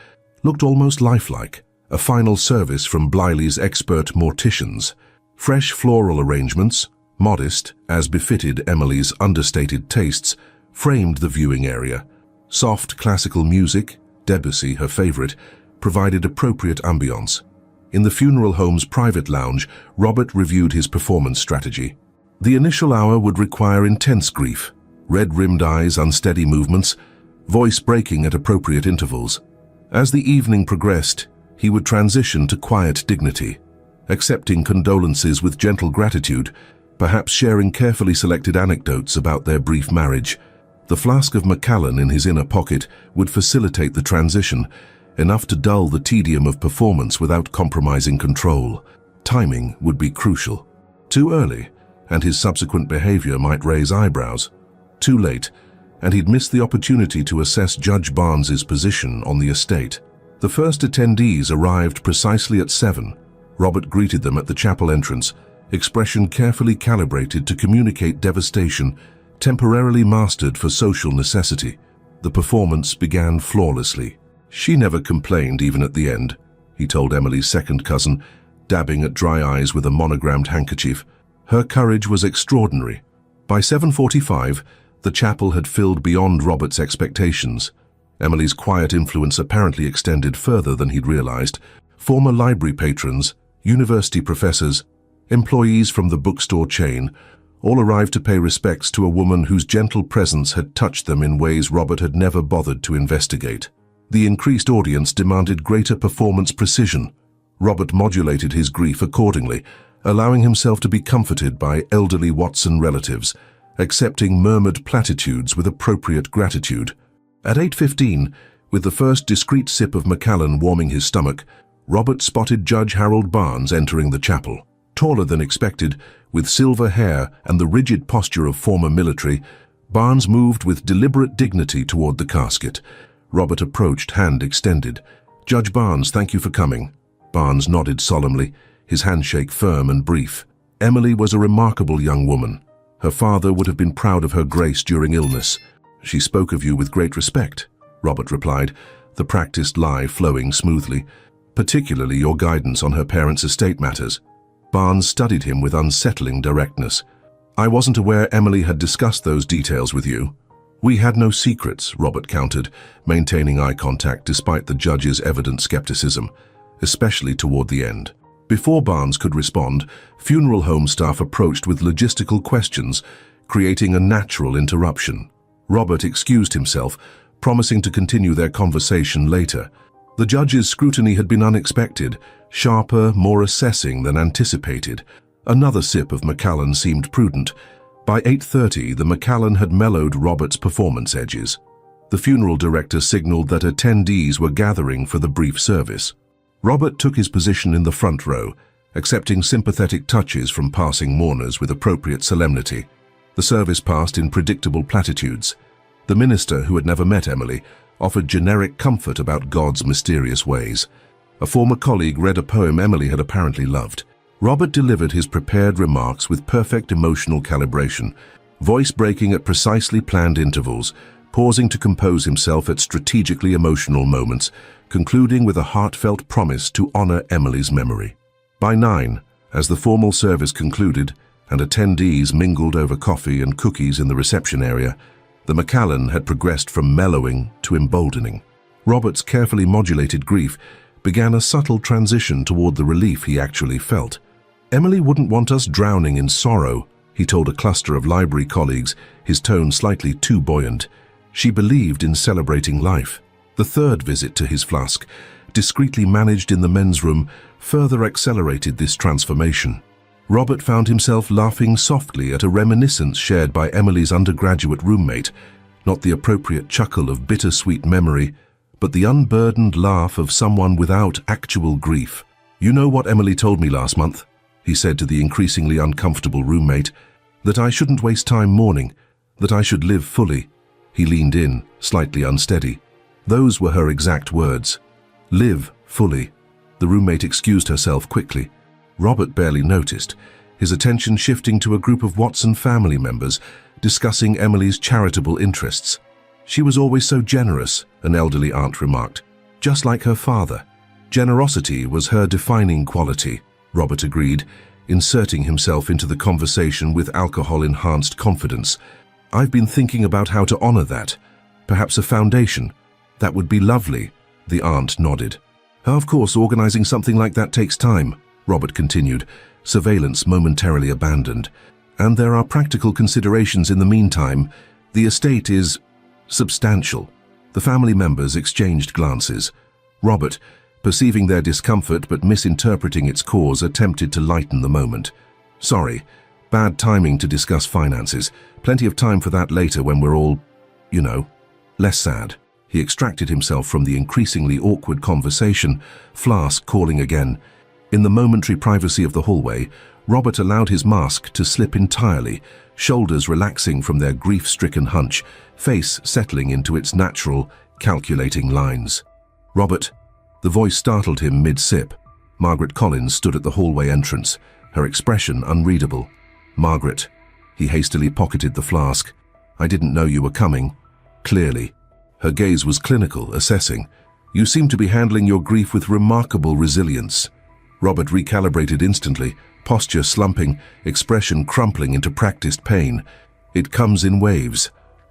looked almost lifelike, a final service from Blyleys' expert morticians. Fresh floral arrangements, modest as befitted Emily's understated tastes, framed the viewing area. Soft classical music, Debussy her favorite, provided appropriate ambience. In the funeral home's private lounge, Robert reviewed his performance strategy. The initial hour would require intense grief, red-rimmed eyes, unsteady movements, voice breaking at appropriate intervals. As the evening progressed, he would transition to quiet dignity, accepting condolences with gentle gratitude, perhaps sharing carefully selected anecdotes about their brief marriage. The flask of Macallan in his inner pocket would facilitate the transition, enough to dull the tedium of performance without compromising control. Timing would be crucial. Too early, and his subsequent behavior might raise eyebrows. Too late, and he'd miss the opportunity to assess Judge Barnes's position on the estate. The first attendees arrived precisely at 7. Robert greeted them at the chapel entrance, expression carefully calibrated to communicate devastation, temporarily mastered for social necessity. The performance began flawlessly. "She never complained even at the end," he told Emily's second cousin, dabbing at dry eyes with a monogrammed handkerchief. "Her courage was extraordinary." By 7:45, the chapel had filled beyond Robert's expectations. Emily's quiet influence apparently extended further than he'd realized. Former library patrons, university professors, employees from the bookstore chain, all arrived to pay respects to a woman whose gentle presence had touched them in ways Robert had never bothered to investigate. The increased audience demanded greater performance precision. Robert modulated his grief accordingly, allowing himself to be comforted by elderly Watson relatives, accepting murmured platitudes with appropriate gratitude. At 8:15, with the first discreet sip of Macallan warming his stomach, Robert spotted Judge Harold Barnes entering the chapel. Taller than expected, with silver hair and the rigid posture of former military, Barnes moved with deliberate dignity toward the casket. Robert approached, hand extended. "Judge Barnes, thank you for coming." Barnes nodded solemnly, his handshake firm and brief. Emily was a remarkable young woman. Her father would have been proud of her grace during illness. "She spoke of you with great respect," Robert replied, the practiced lie flowing smoothly. "Particularly your guidance on her parents' estate matters." Barnes studied him with unsettling directness. "I wasn't aware Emily had discussed those details with you." "We had no secrets," Robert countered, maintaining eye contact despite the judge's evident skepticism, especially toward the end. Before Barnes could respond, funeral home staff approached with logistical questions, creating a natural interruption. Robert excused himself, promising to continue their conversation later. The judge's scrutiny had been unexpected, sharper, more assessing than anticipated. Another sip of Macallan seemed prudent. By 8:30, the Macallan had mellowed Robert's performance edges. The funeral director signaled that attendees were gathering for the brief service. Robert took his position in the front row, accepting sympathetic touches from passing mourners with appropriate solemnity. The service passed in predictable platitudes. The minister, who had never met Emily, offered generic comfort about God's mysterious ways. A former colleague read a poem Emily had apparently loved. Robert delivered his prepared remarks with perfect emotional calibration, voice breaking at precisely planned intervals, pausing to compose himself at strategically emotional moments, concluding with a heartfelt promise to honor Emily's memory. By 9, as the formal service concluded and attendees mingled over coffee and cookies in the reception area, the Macallan had progressed from mellowing to emboldening. Robert's carefully modulated grief began a subtle transition toward the relief he actually felt. "Emily wouldn't want us drowning in sorrow," he told a cluster of library colleagues, his tone slightly too buoyant. She believed in celebrating life. The third visit to his flask, discreetly managed in the men's room, further accelerated this transformation. Robert found himself laughing softly at a reminiscence shared by Emily's undergraduate roommate, not the appropriate chuckle of bittersweet memory, but the unburdened laugh of someone without actual grief. "You know what Emily told me last month?" he said to the increasingly uncomfortable roommate. "That I shouldn't waste time mourning, that I should live fully." He leaned in, slightly unsteady. Those were her exact words. Live fully. The roommate excused herself quickly. Robert barely noticed, his attention shifting to a group of Watson family members discussing Emily's charitable interests. "She was always so generous," an elderly aunt remarked. "Just like her father. Generosity was her defining quality," Robert agreed, inserting himself into the conversation with alcohol-enhanced confidence. "I've been thinking about how to honor that. Perhaps a foundation. That would be lovely," the aunt nodded. "Of course, organizing something like that takes time," Robert continued, surveillance momentarily abandoned. "And there are practical considerations in the meantime. The estate is substantial." The family members exchanged glances. Robert, perceiving their discomfort but misinterpreting its cause, attempted to lighten the moment. "Sorry, bad timing to discuss finances. Plenty of time for that later when we're all, less sad." He extracted himself from the increasingly awkward conversation, flask calling again. In the momentary privacy of the hallway, Robert allowed his mask to slip entirely, shoulders relaxing from their grief-stricken hunch, face settling into its natural, calculating lines. "Robert," the voice startled him mid-sip. Margaret Collins stood at the hallway entrance, her expression unreadable. "Margaret," he hastily pocketed the flask. "I didn't know you were coming." "Clearly." Her gaze was clinical, assessing. "You seem to be handling your grief with remarkable resilience." Robert recalibrated instantly, posture slumping, expression crumpling into practiced pain. "It comes in waves.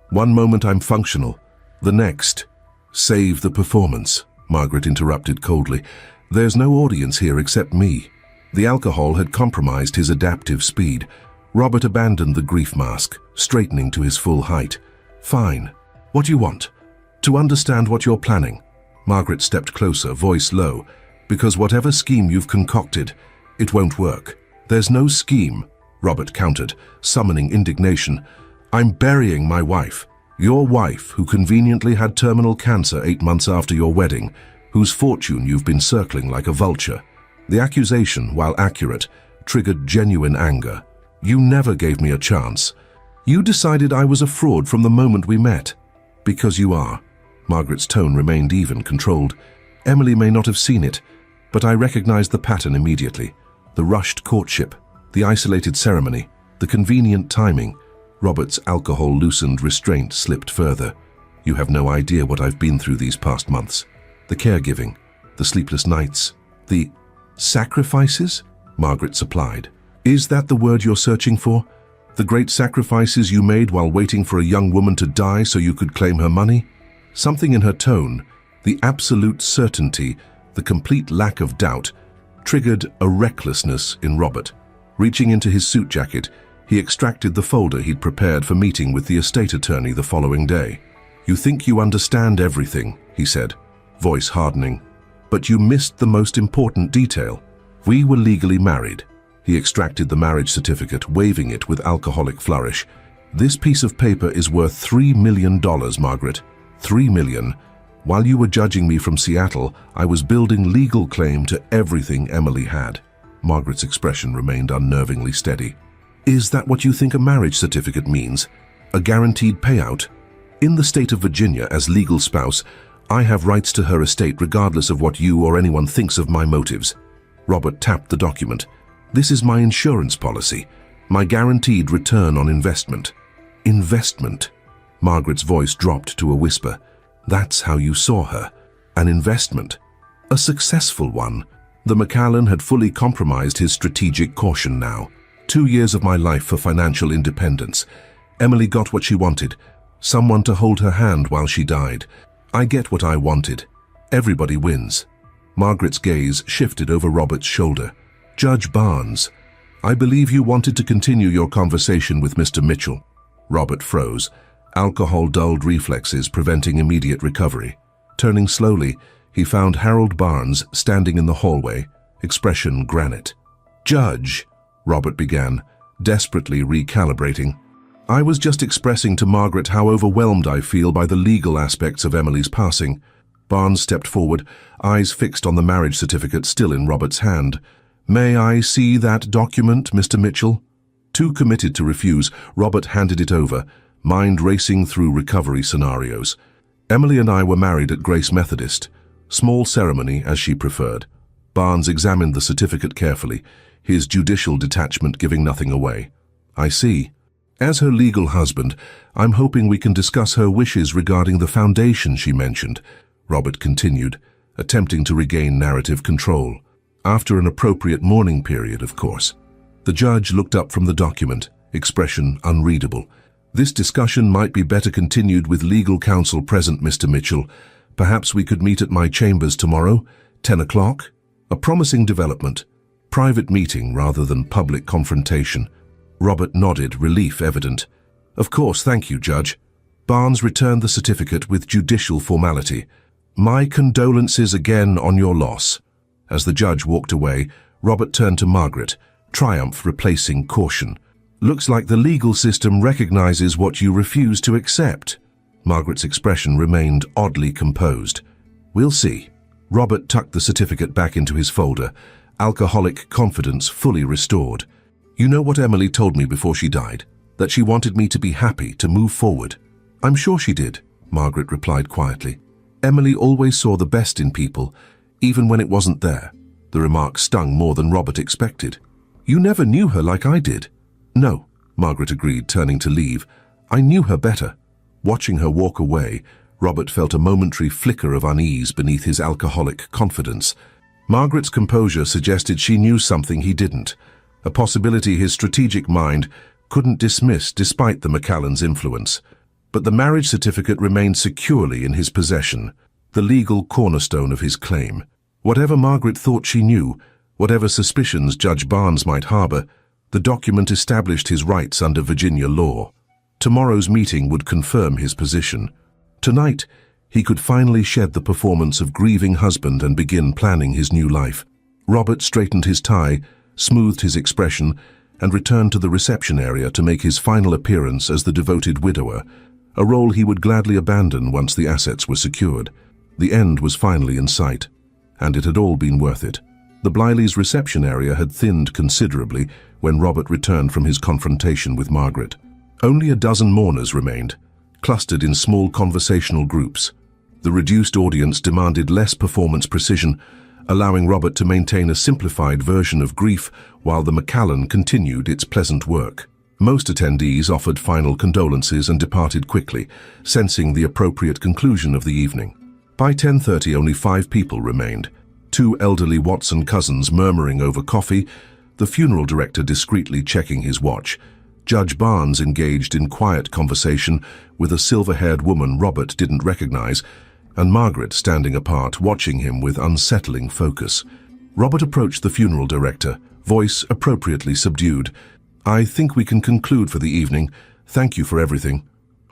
One moment I'm functional, the next." "Save the performance," Margaret interrupted coldly. "There's no audience here except me." The alcohol had compromised his adaptive speed. Robert abandoned the grief mask, straightening to his full height. "Fine. What do you want?" "To understand what you're planning." Margaret stepped closer, voice low. "Because whatever scheme you've concocted, it won't work." "There's no scheme," Robert countered, summoning indignation. "I'm burying my wife. Your wife, who conveniently had terminal cancer 8 months after your wedding, whose fortune you've been circling like a vulture." The accusation, while accurate, triggered genuine anger. "You never gave me a chance. You decided I was a fraud from the moment we met." "Because you are." Margaret's tone remained even, controlled. "Emily may not have seen it, but I recognized the pattern immediately. The rushed courtship, the isolated ceremony, the convenient timing." Robert's alcohol-loosened restraint slipped further. "You have no idea what I've been through these past months. The caregiving, the sleepless nights, the sacrifices?" Margaret supplied. "Is that the word you're searching for? The great sacrifices you made while waiting for a young woman to die so you could claim her money?" Something in her tone, the absolute certainty, the complete lack of doubt, triggered a recklessness in Robert. Reaching into his suit jacket, he extracted the folder he'd prepared for meeting with the estate attorney the following day. "You think you understand everything," he said, voice hardening. But you missed the most important detail. We were legally married. He extracted the marriage certificate, waving it with alcoholic flourish. This piece of paper is worth $3 million, Margaret. $3 million. While you were judging me from Seattle, I was building legal claim to everything Emily had. Margaret's expression remained unnervingly steady. Is that what you think a marriage certificate means? A guaranteed payout? In the state of Virginia, as legal spouse, I have rights to her estate regardless of what you or anyone thinks of my motives. Robert tapped the document. This is my insurance policy, my guaranteed return on investment. Investment? Margaret's voice dropped to a whisper. That's how you saw her. An investment. A successful one. The McAllen had fully compromised his strategic caution now. 2 years of my life for financial independence. Emily got what she wanted. Someone to hold her hand while she died. I get what I wanted. Everybody wins. Margaret's gaze shifted over Robert's shoulder. Judge Barnes, I believe you wanted to continue your conversation with Mr. Mitchell. Robert froze. Alcohol dulled reflexes, preventing immediate recovery. Turning slowly, he found Harold Barnes standing in the hallway, expression granite. Judge, Robert began, desperately recalibrating. I was just expressing to Margaret how overwhelmed I feel by the legal aspects of Emily's passing. Barnes stepped forward, eyes fixed on the marriage certificate still in Robert's hand. May I see that document, Mr. Mitchell? Too committed to refuse, Robert handed it over, mind racing through recovery scenarios. Emily and I were married at Grace Methodist. Small ceremony, as she preferred. Barnes examined the certificate carefully, his judicial detachment giving nothing away. I see. As her legal husband, I'm hoping we can discuss her wishes regarding the foundation she mentioned, Robert continued, attempting to regain narrative control. After an appropriate mourning period, of course. The judge looked up from the document, expression unreadable. This discussion might be better continued with legal counsel present, Mr. Mitchell. Perhaps we could meet at my chambers tomorrow, 10 o'clock? A promising development. Private meeting rather than public confrontation. Robert nodded, relief evident. Of course, thank you, Judge. Barnes returned the certificate with judicial formality. My condolences again on your loss. As the judge walked away, Robert turned to Margaret, triumph replacing caution. Looks like the legal system recognizes what you refuse to accept. Margaret's expression remained oddly composed. We'll see. Robert tucked the certificate back into his folder, alcoholic confidence fully restored. You know what Emily told me before she died? That she wanted me to be happy, to move forward. I'm sure she did, Margaret replied quietly. Emily always saw the best in people, even when it wasn't there. The remark stung more than Robert expected. You never knew her like I did. No, Margaret agreed, turning to leave. I knew her better. Watching her walk away, Robert felt a momentary flicker of unease beneath his alcoholic confidence. Margaret's composure suggested she knew something he didn't, a possibility his strategic mind couldn't dismiss despite the McAllen's influence. But the marriage certificate remained securely in his possession, the legal cornerstone of his claim. Whatever Margaret thought she knew, whatever suspicions Judge Barnes might harbor, the document established his rights under Virginia law. Tomorrow's meeting would confirm his position. Tonight, he could finally shed the performance of grieving husband and begin planning his new life. Robert straightened his tie, smoothed his expression, and returned to the reception area to make his final appearance as the devoted widower, a role he would gladly abandon once the assets were secured. The end was finally in sight, and it had all been worth it. The Blyleys' reception area had thinned considerably when Robert returned from his confrontation with Margaret. Only a dozen mourners remained, clustered in small conversational groups. The reduced audience demanded less performance precision, allowing Robert to maintain a simplified version of grief while the McAllen continued its pleasant work. Most attendees offered final condolences and departed quickly, sensing the appropriate conclusion of the evening. By 10:30, only 5 people remained. 2 elderly Watson cousins murmuring over coffee, the funeral director discreetly checking his watch. Judge Barnes engaged in quiet conversation with a silver-haired woman Robert didn't recognize, and Margaret standing apart, watching him with unsettling focus. Robert approached the funeral director, voice appropriately subdued. I think we can conclude for the evening. Thank you for everything.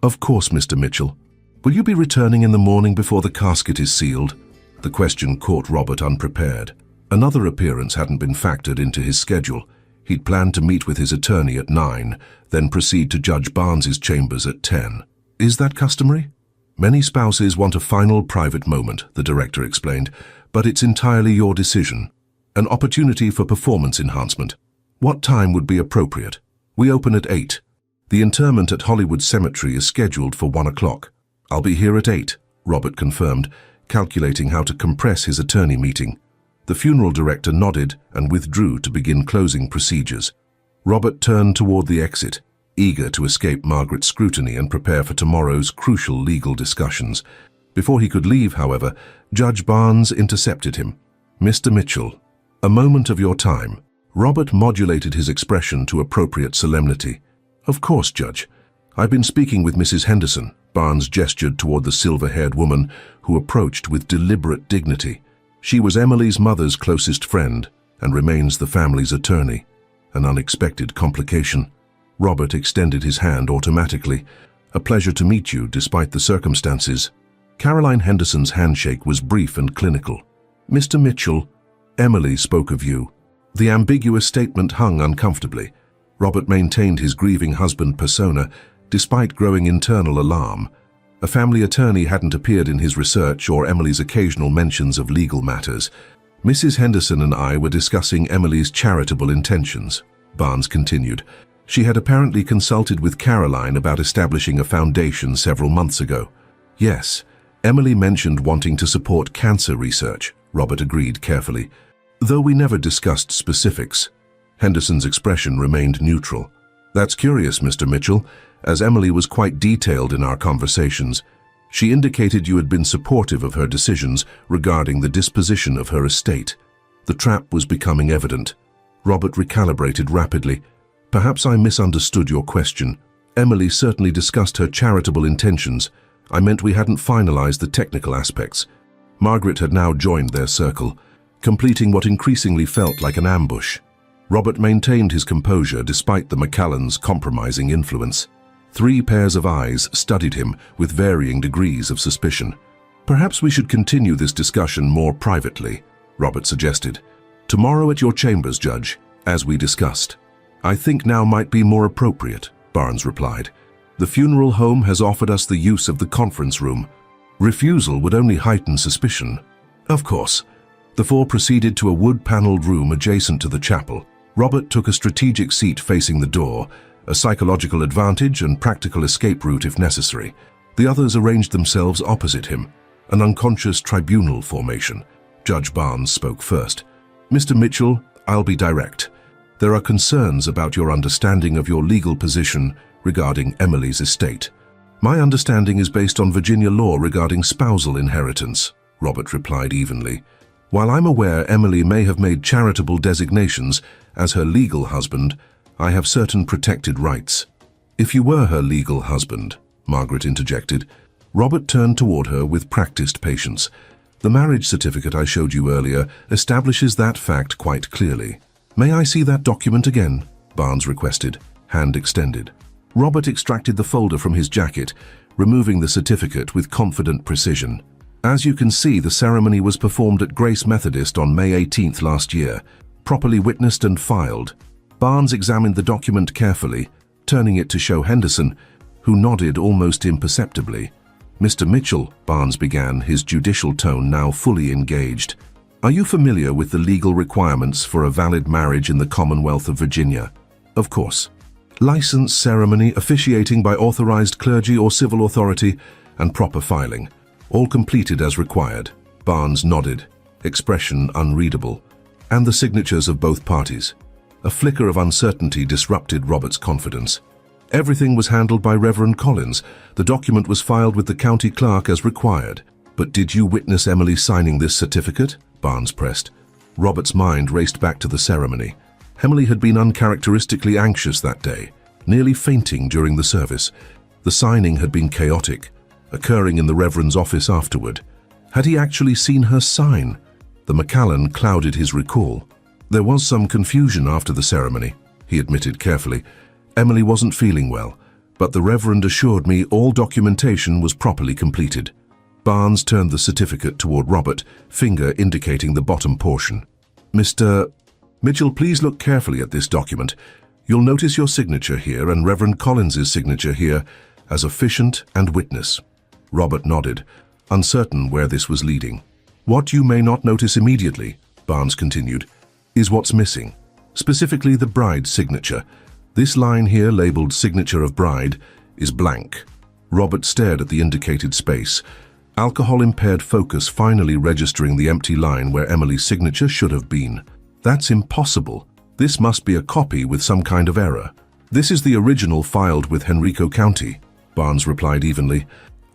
Of course, Mr. Mitchell. Will you be returning in the morning before the casket is sealed? The question caught Robert unprepared. Another appearance hadn't been factored into his schedule. He'd planned to meet with his attorney at 9, then proceed to Judge Barnes's chambers at 10. Is that customary? Many spouses want a final private moment, the director explained, but it's entirely your decision. An opportunity for performance enhancement. What time would be appropriate? We open at 8. The interment at Hollywood Cemetery is scheduled for 1 o'clock. I'll be here at 8, Robert confirmed, calculating how to compress his attorney meeting. The funeral director nodded and withdrew to begin closing procedures. Robert turned toward the exit, eager to escape Margaret's scrutiny and prepare for tomorrow's crucial legal discussions. Before he could leave, however, Judge Barnes intercepted him. Mr. Mitchell, a moment of your time. Robert modulated his expression to appropriate solemnity. Of course, Judge. I've been speaking with Mrs. Henderson. Barnes gestured toward the silver-haired woman who approached with deliberate dignity. She was Emily's mother's closest friend and remains the family's attorney. An unexpected complication. Robert extended his hand automatically. A pleasure to meet you despite the circumstances. Caroline Henderson's handshake was brief and clinical. Mr. Mitchell, Emily spoke of you. The ambiguous statement hung uncomfortably. Robert maintained his grieving husband persona despite growing internal alarm. A family attorney hadn't appeared in his research or Emily's occasional mentions of legal matters. Mrs. Henderson and I were discussing Emily's charitable intentions, Barnes continued. She had apparently consulted with Caroline about establishing a foundation several months ago. Yes, Emily mentioned wanting to support cancer research, Robert agreed carefully. Though we never discussed specifics. Henderson's expression remained neutral. That's curious, Mr. Mitchell, as Emily was quite detailed in our conversations. She indicated you had been supportive of her decisions regarding the disposition of her estate. The trap was becoming evident. Robert recalibrated rapidly. Perhaps I misunderstood your question. Emily certainly discussed her charitable intentions. I meant we hadn't finalized the technical aspects. Margaret had now joined their circle, completing what increasingly felt like an ambush. Robert maintained his composure despite the McCallans' compromising influence. 3 pairs of eyes studied him with varying degrees of suspicion. Perhaps we should continue this discussion more privately, Robert suggested. Tomorrow at your chambers, Judge, as we discussed. I think now might be more appropriate, Barnes replied. The funeral home has offered us the use of the conference room. Refusal would only heighten suspicion. Of course. The 4 proceeded to a wood-paneled room adjacent to the chapel. Robert took a strategic seat facing the door, a psychological advantage and practical escape route if necessary. The others arranged themselves opposite him, an unconscious tribunal formation. Judge Barnes spoke first. Mr. Mitchell, I'll be direct. There are concerns about your understanding of your legal position regarding Emily's estate. My understanding is based on Virginia law regarding spousal inheritance, Robert replied evenly. While I'm aware Emily may have made charitable designations as her legal husband, I have certain protected rights. If you were her legal husband, Margaret interjected. Robert turned toward her with practiced patience. The marriage certificate I showed you earlier establishes that fact quite clearly. May I see that document again? Barnes requested, hand extended. Robert extracted the folder from his jacket, removing the certificate with confident precision. As you can see, the ceremony was performed at Grace Methodist on May 18th last year, properly witnessed and filed. Barnes examined the document carefully, turning it to show Henderson, who nodded almost imperceptibly. Mr. Mitchell, Barnes began, his judicial tone now fully engaged. Are you familiar with the legal requirements for a valid marriage in the Commonwealth of Virginia? Of course. License, ceremony, officiating by authorized clergy or civil authority, and proper filing. All completed as required. Barnes nodded, expression unreadable, and the signatures of both parties. A flicker of uncertainty disrupted Robert's confidence. Everything was handled by Reverend Collins. The document was filed with the county clerk as required. But did you witness Emily signing this certificate? Barnes pressed. Robert's mind raced back to the ceremony. Emily had been uncharacteristically anxious that day, nearly fainting during the service. The signing had been chaotic, occurring in the Reverend's office afterward. Had he actually seen her sign? The McCallan clouded his recall. There was some confusion after the ceremony, he admitted carefully. Emily wasn't feeling well, but the Reverend assured me all documentation was properly completed. Barnes turned the certificate toward Robert, finger indicating the bottom portion. Mr. Mitchell, please look carefully at this document. You'll notice your signature here and Reverend Collins's signature here as officiant and witness. Robert nodded, uncertain where this was leading. What you may not notice immediately, Barnes continued, is what's missing, specifically the bride's signature. This line here, labeled Signature of Bride, is blank. Robert stared at the indicated space, alcohol-impaired focus finally registering the empty line where Emily's signature should have been. That's impossible. This must be a copy with some kind of error. This is the original filed with Henrico County, Barnes replied evenly.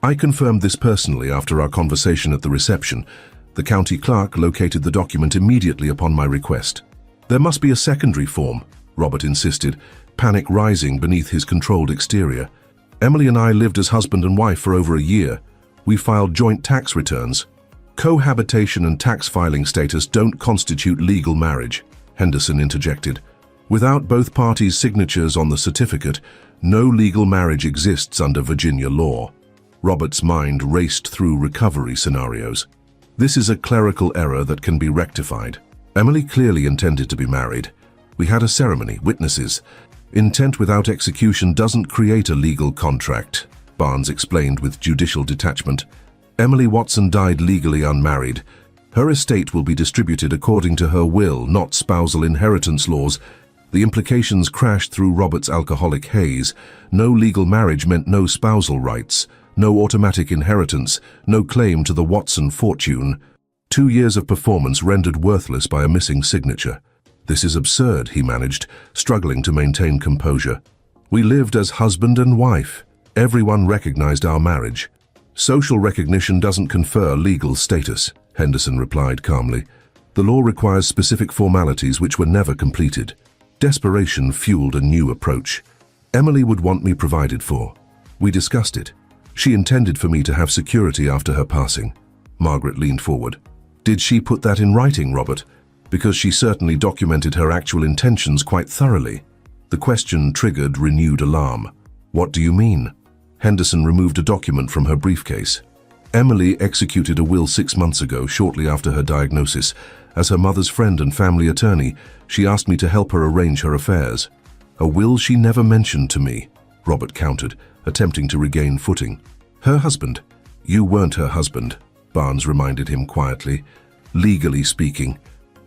I confirmed this personally after our conversation at the reception. The county clerk located the document immediately upon my request. There must be a secondary form, Robert insisted, panic rising beneath his controlled exterior. Emily and I lived as husband and wife for over a year. We filed joint tax returns. Cohabitation and tax filing status don't constitute legal marriage, Henderson interjected. Without both parties' signatures on the certificate, no legal marriage exists under Virginia law. Robert's mind raced through recovery scenarios. This is a clerical error that can be rectified. Emily clearly intended to be married. We had a ceremony, witnesses. Intent without execution doesn't create a legal contract, Barnes explained with judicial detachment. Emily Watson died legally unmarried. Her estate will be distributed according to her will, not spousal inheritance laws. The implications crashed through Robert's alcoholic haze. No legal marriage meant no spousal rights, no automatic inheritance, no claim to the Watson fortune. 2 years of performance rendered worthless by a missing signature. This is absurd, he managed, struggling to maintain composure. We lived as husband and wife. Everyone recognized our marriage. Social recognition doesn't confer legal status, Henderson replied calmly. The law requires specific formalities which were never completed. Desperation fueled a new approach. Emily would want me provided for. We discussed it. She intended for me to have security after her passing. Margaret leaned forward. Did she put that in writing, Robert? Because she certainly documented her actual intentions quite thoroughly. The question triggered renewed alarm. What do you mean? Henderson removed a document from her briefcase. Emily executed a will 6 months ago, shortly after her diagnosis. As her mother's friend and family attorney, she asked me to help her arrange her affairs. A will she never mentioned to me, Robert countered, attempting to regain footing. Her husband? You weren't her husband, Barnes reminded him quietly. Legally speaking.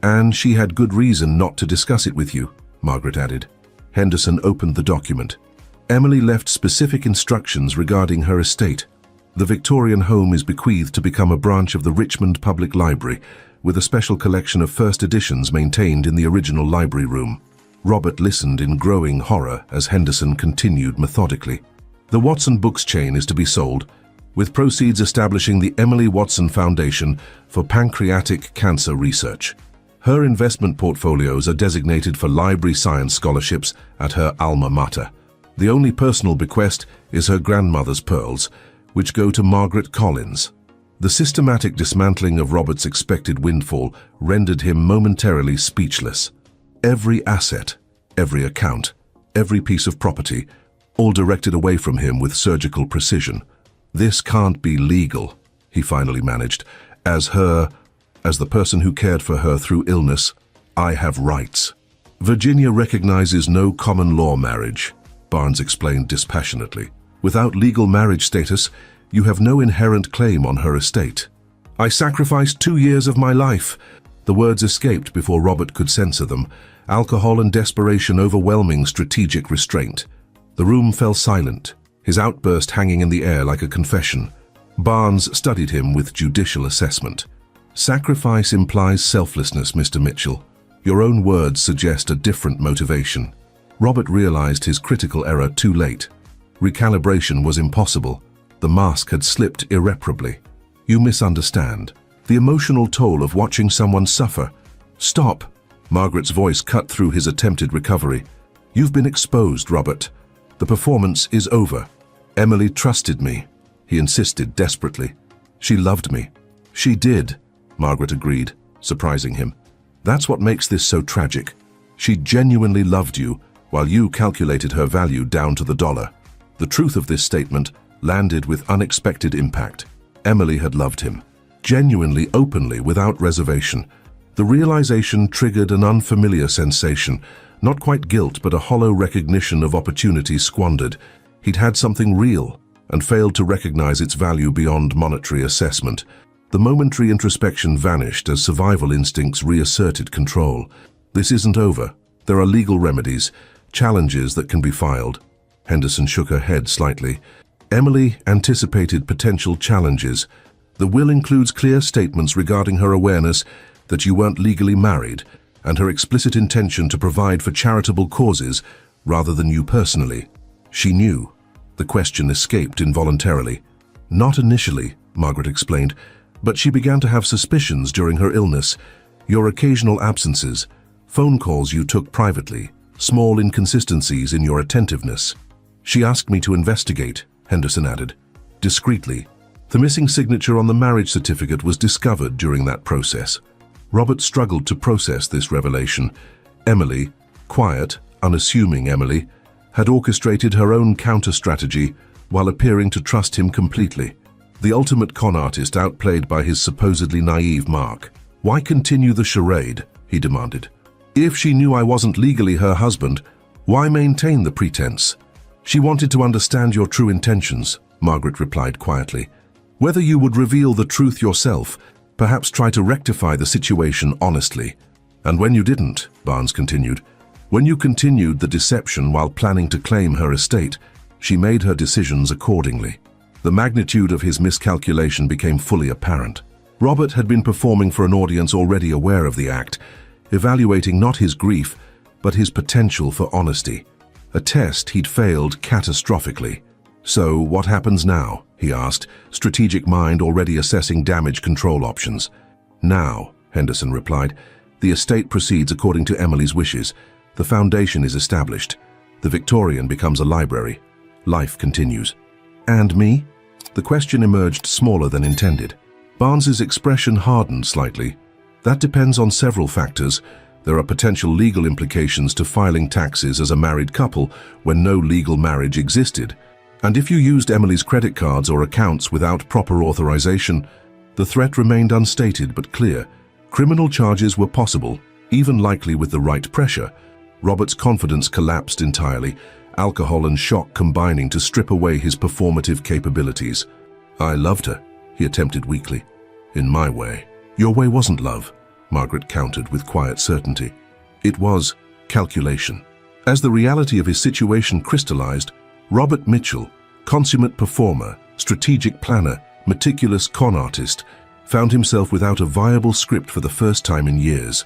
And she had good reason not to discuss it with you, Margaret added. Henderson opened the document. Emily left specific instructions regarding her estate. The Victorian home is bequeathed to become a branch of the Richmond Public Library, with a special collection of first editions maintained in the original library room. Robert listened in growing horror as Henderson continued methodically. The Watson Books chain is to be sold, with proceeds establishing the Emily Watson Foundation for Pancreatic Cancer Research. Her investment portfolios are designated for library science scholarships at her alma mater. The only personal bequest is her grandmother's pearls, which go to Margaret Collins. The systematic dismantling of Robert's expected windfall rendered him momentarily speechless. Every asset, every account, every piece of property, all directed away from him with surgical precision. This can't be legal, he finally managed. As the person who cared for her through illness, I have rights. Virginia recognizes no common law marriage, Barnes explained dispassionately. Without legal marriage status, you have no inherent claim on her estate. I sacrificed 2 years of my life. The words escaped before Robert could censor them, alcohol and desperation overwhelming strategic restraint. The room fell silent, his outburst hanging in the air like a confession. Barnes studied him with judicial assessment. Sacrifice implies selflessness, Mr. Mitchell. Your own words suggest a different motivation. Robert realized his critical error too late. Recalibration was impossible. The mask had slipped irreparably. You misunderstand. The emotional toll of watching someone suffer. Stop. Margaret's voice cut through his attempted recovery. You've been exposed, Robert. The performance is over. Emily trusted me, he insisted desperately. She loved me. She did, Margaret agreed, surprising him. That's what makes this so tragic. She genuinely loved you, while you calculated her value down to the dollar. The truth of this statement landed with unexpected impact. Emily had loved him, genuinely, openly, without reservation. The realization triggered an unfamiliar sensation, not quite guilt, but a hollow recognition of opportunities squandered. He'd had something real and failed to recognize its value beyond monetary assessment. The momentary introspection vanished as survival instincts reasserted control. This isn't over. There are legal remedies, challenges that can be filed. Henderson shook her head slightly. Emily anticipated potential challenges. The will includes clear statements regarding her awareness that you weren't legally married and her explicit intention to provide for charitable causes rather than you personally. She knew. The question escaped involuntarily. Not initially, Margaret explained, but she began to have suspicions during her illness. Your occasional absences, phone calls you took privately, small inconsistencies in your attentiveness. She asked me to investigate, Henderson added. Discreetly. The missing signature on the marriage certificate was discovered during that process. Robert struggled to process this revelation. Emily, quiet, unassuming Emily, had orchestrated her own counter-strategy while appearing to trust him completely. The ultimate con artist outplayed by his supposedly naive Mark. Why continue the charade? He demanded. If she knew I wasn't legally her husband, why maintain the pretense? She wanted to understand your true intentions, Margaret replied quietly. Whether you would reveal the truth yourself, perhaps try to rectify the situation honestly. And when you didn't, Barnes continued, when you continued the deception while planning to claim her estate, she made her decisions accordingly. The magnitude of his miscalculation became fully apparent. Robert had been performing for an audience already aware of the act, evaluating not his grief, but his potential for honesty. A test he'd failed catastrophically. So what happens now? He asked, strategic mind already assessing damage control options. Now, Henderson replied, the estate proceeds according to Emily's wishes. The foundation is established. The Victorian becomes a library. Life continues. And me? The question emerged smaller than intended. Barnes's expression hardened slightly. That depends on several factors. There are potential legal implications to filing taxes as a married couple when no legal marriage existed. And if you used Emily's credit cards or accounts without proper authorization, the threat remained unstated but clear. Criminal charges were possible, even likely with the right pressure. Robert's confidence collapsed entirely, alcohol and shock combining to strip away his performative capabilities. I loved her, he attempted weakly. In my way. Your way wasn't love, Margaret countered with quiet certainty. It was calculation. As the reality of his situation crystallized, Robert Mitchell, consummate performer, strategic planner, meticulous con artist, found himself without a viable script for the first time in years.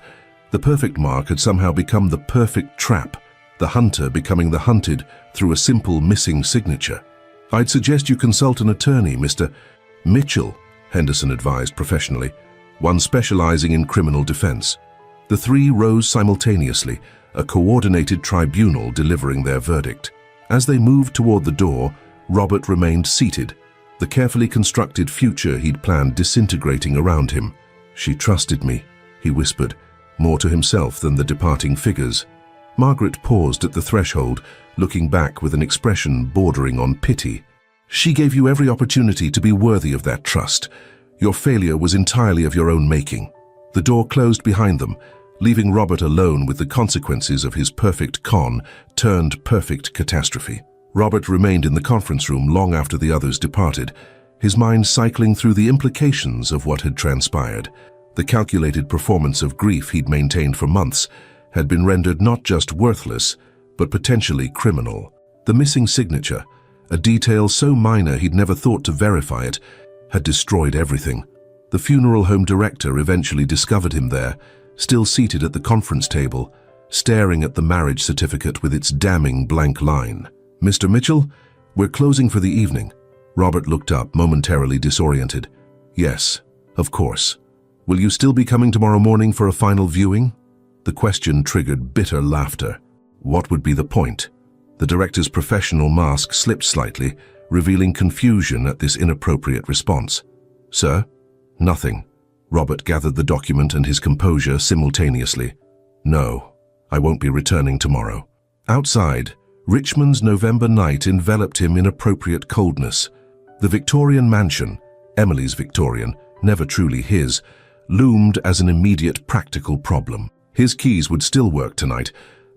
The perfect mark had somehow become the perfect trap, the hunter becoming the hunted through a simple missing signature. I'd suggest you consult an attorney, Mr. Mitchell, Henderson advised professionally, one specializing in criminal defense. The three rose simultaneously, a coordinated tribunal delivering their verdict. As they moved toward the door, Robert remained seated, the carefully constructed future he'd planned disintegrating around him. She trusted me, he whispered, more to himself than the departing figures. Margaret paused at the threshold, looking back with an expression bordering on pity. She gave you every opportunity to be worthy of that trust. Your failure was entirely of your own making. The door closed behind them, leaving Robert alone with the consequences of his perfect con turned perfect catastrophe. Robert remained in the conference room long after the others departed, his mind cycling through the implications of what had transpired. The calculated performance of grief he'd maintained for months had been rendered not just worthless, but potentially criminal. The missing signature, a detail so minor he'd never thought to verify it, had destroyed everything. The funeral home director eventually discovered him there, still seated at the conference table, staring at the marriage certificate with its damning blank line. Mr. Mitchell, we're closing for the evening. Robert looked up, momentarily disoriented. Yes, of course. Will you still be coming tomorrow morning for a final viewing? The question triggered bitter laughter. What would be the point? The director's professional mask slipped slightly, revealing confusion at this inappropriate response. Sir? Nothing. Robert gathered the document and his composure simultaneously. No, I won't be returning tomorrow. Outside, Richmond's November night enveloped him in appropriate coldness. The Victorian mansion, Emily's Victorian, never truly his, loomed as an immediate practical problem. His keys would still work tonight,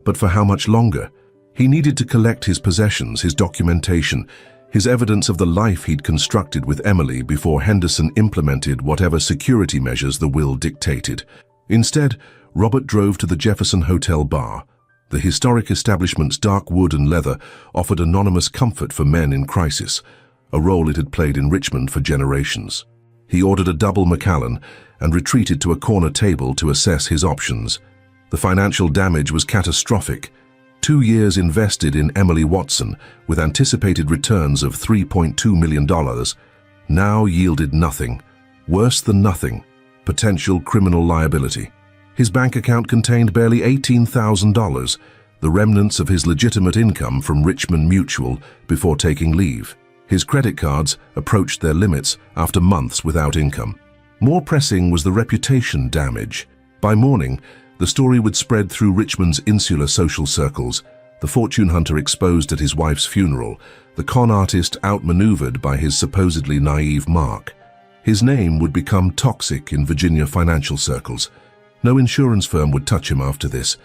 but for how much longer? He needed to collect his possessions, his documentation, his evidence of the life he'd constructed with Emily before Henderson implemented whatever security measures the will dictated. Instead, Robert drove to the Jefferson Hotel bar. The historic establishment's dark wood and leather offered anonymous comfort for men in crisis, a role it had played in Richmond for generations. He ordered a double Macallan and retreated to a corner table to assess his options. The financial damage was catastrophic. 2 years invested in Emily Watson, with anticipated returns of $3.2 million, now yielded nothing. Worse than nothing, potential criminal liability. His bank account contained barely $18,000, the remnants of his legitimate income from Richmond Mutual before taking leave. His credit cards approached their limits after months without income. More pressing was the reputation damage. By morning, the story would spread through Richmond's insular social circles, the fortune hunter exposed at his wife's funeral, the con artist outmaneuvered by his supposedly naive Mark. His name would become toxic in Virginia financial circles. No insurance firm would touch him after this.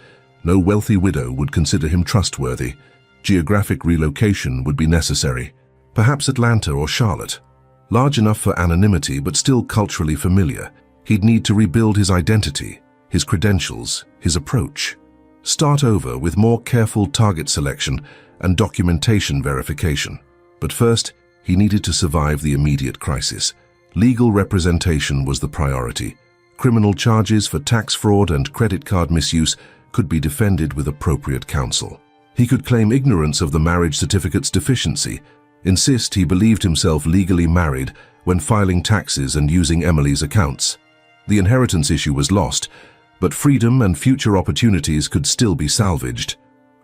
No wealthy widow would consider him trustworthy. Geographic relocation would be necessary. Perhaps Atlanta or Charlotte. Large enough for anonymity but still culturally familiar, he'd need to rebuild his identity, his credentials, his approach. Start over with more careful target selection and documentation verification. But first, he needed to survive the immediate crisis. Legal representation was the priority. Criminal charges for tax fraud and credit card misuse could be defended with appropriate counsel. He could claim ignorance of the marriage certificate's deficiency, insist he believed himself legally married when filing taxes and using Emily's accounts. The inheritance issue was lost, but freedom and future opportunities could still be salvaged.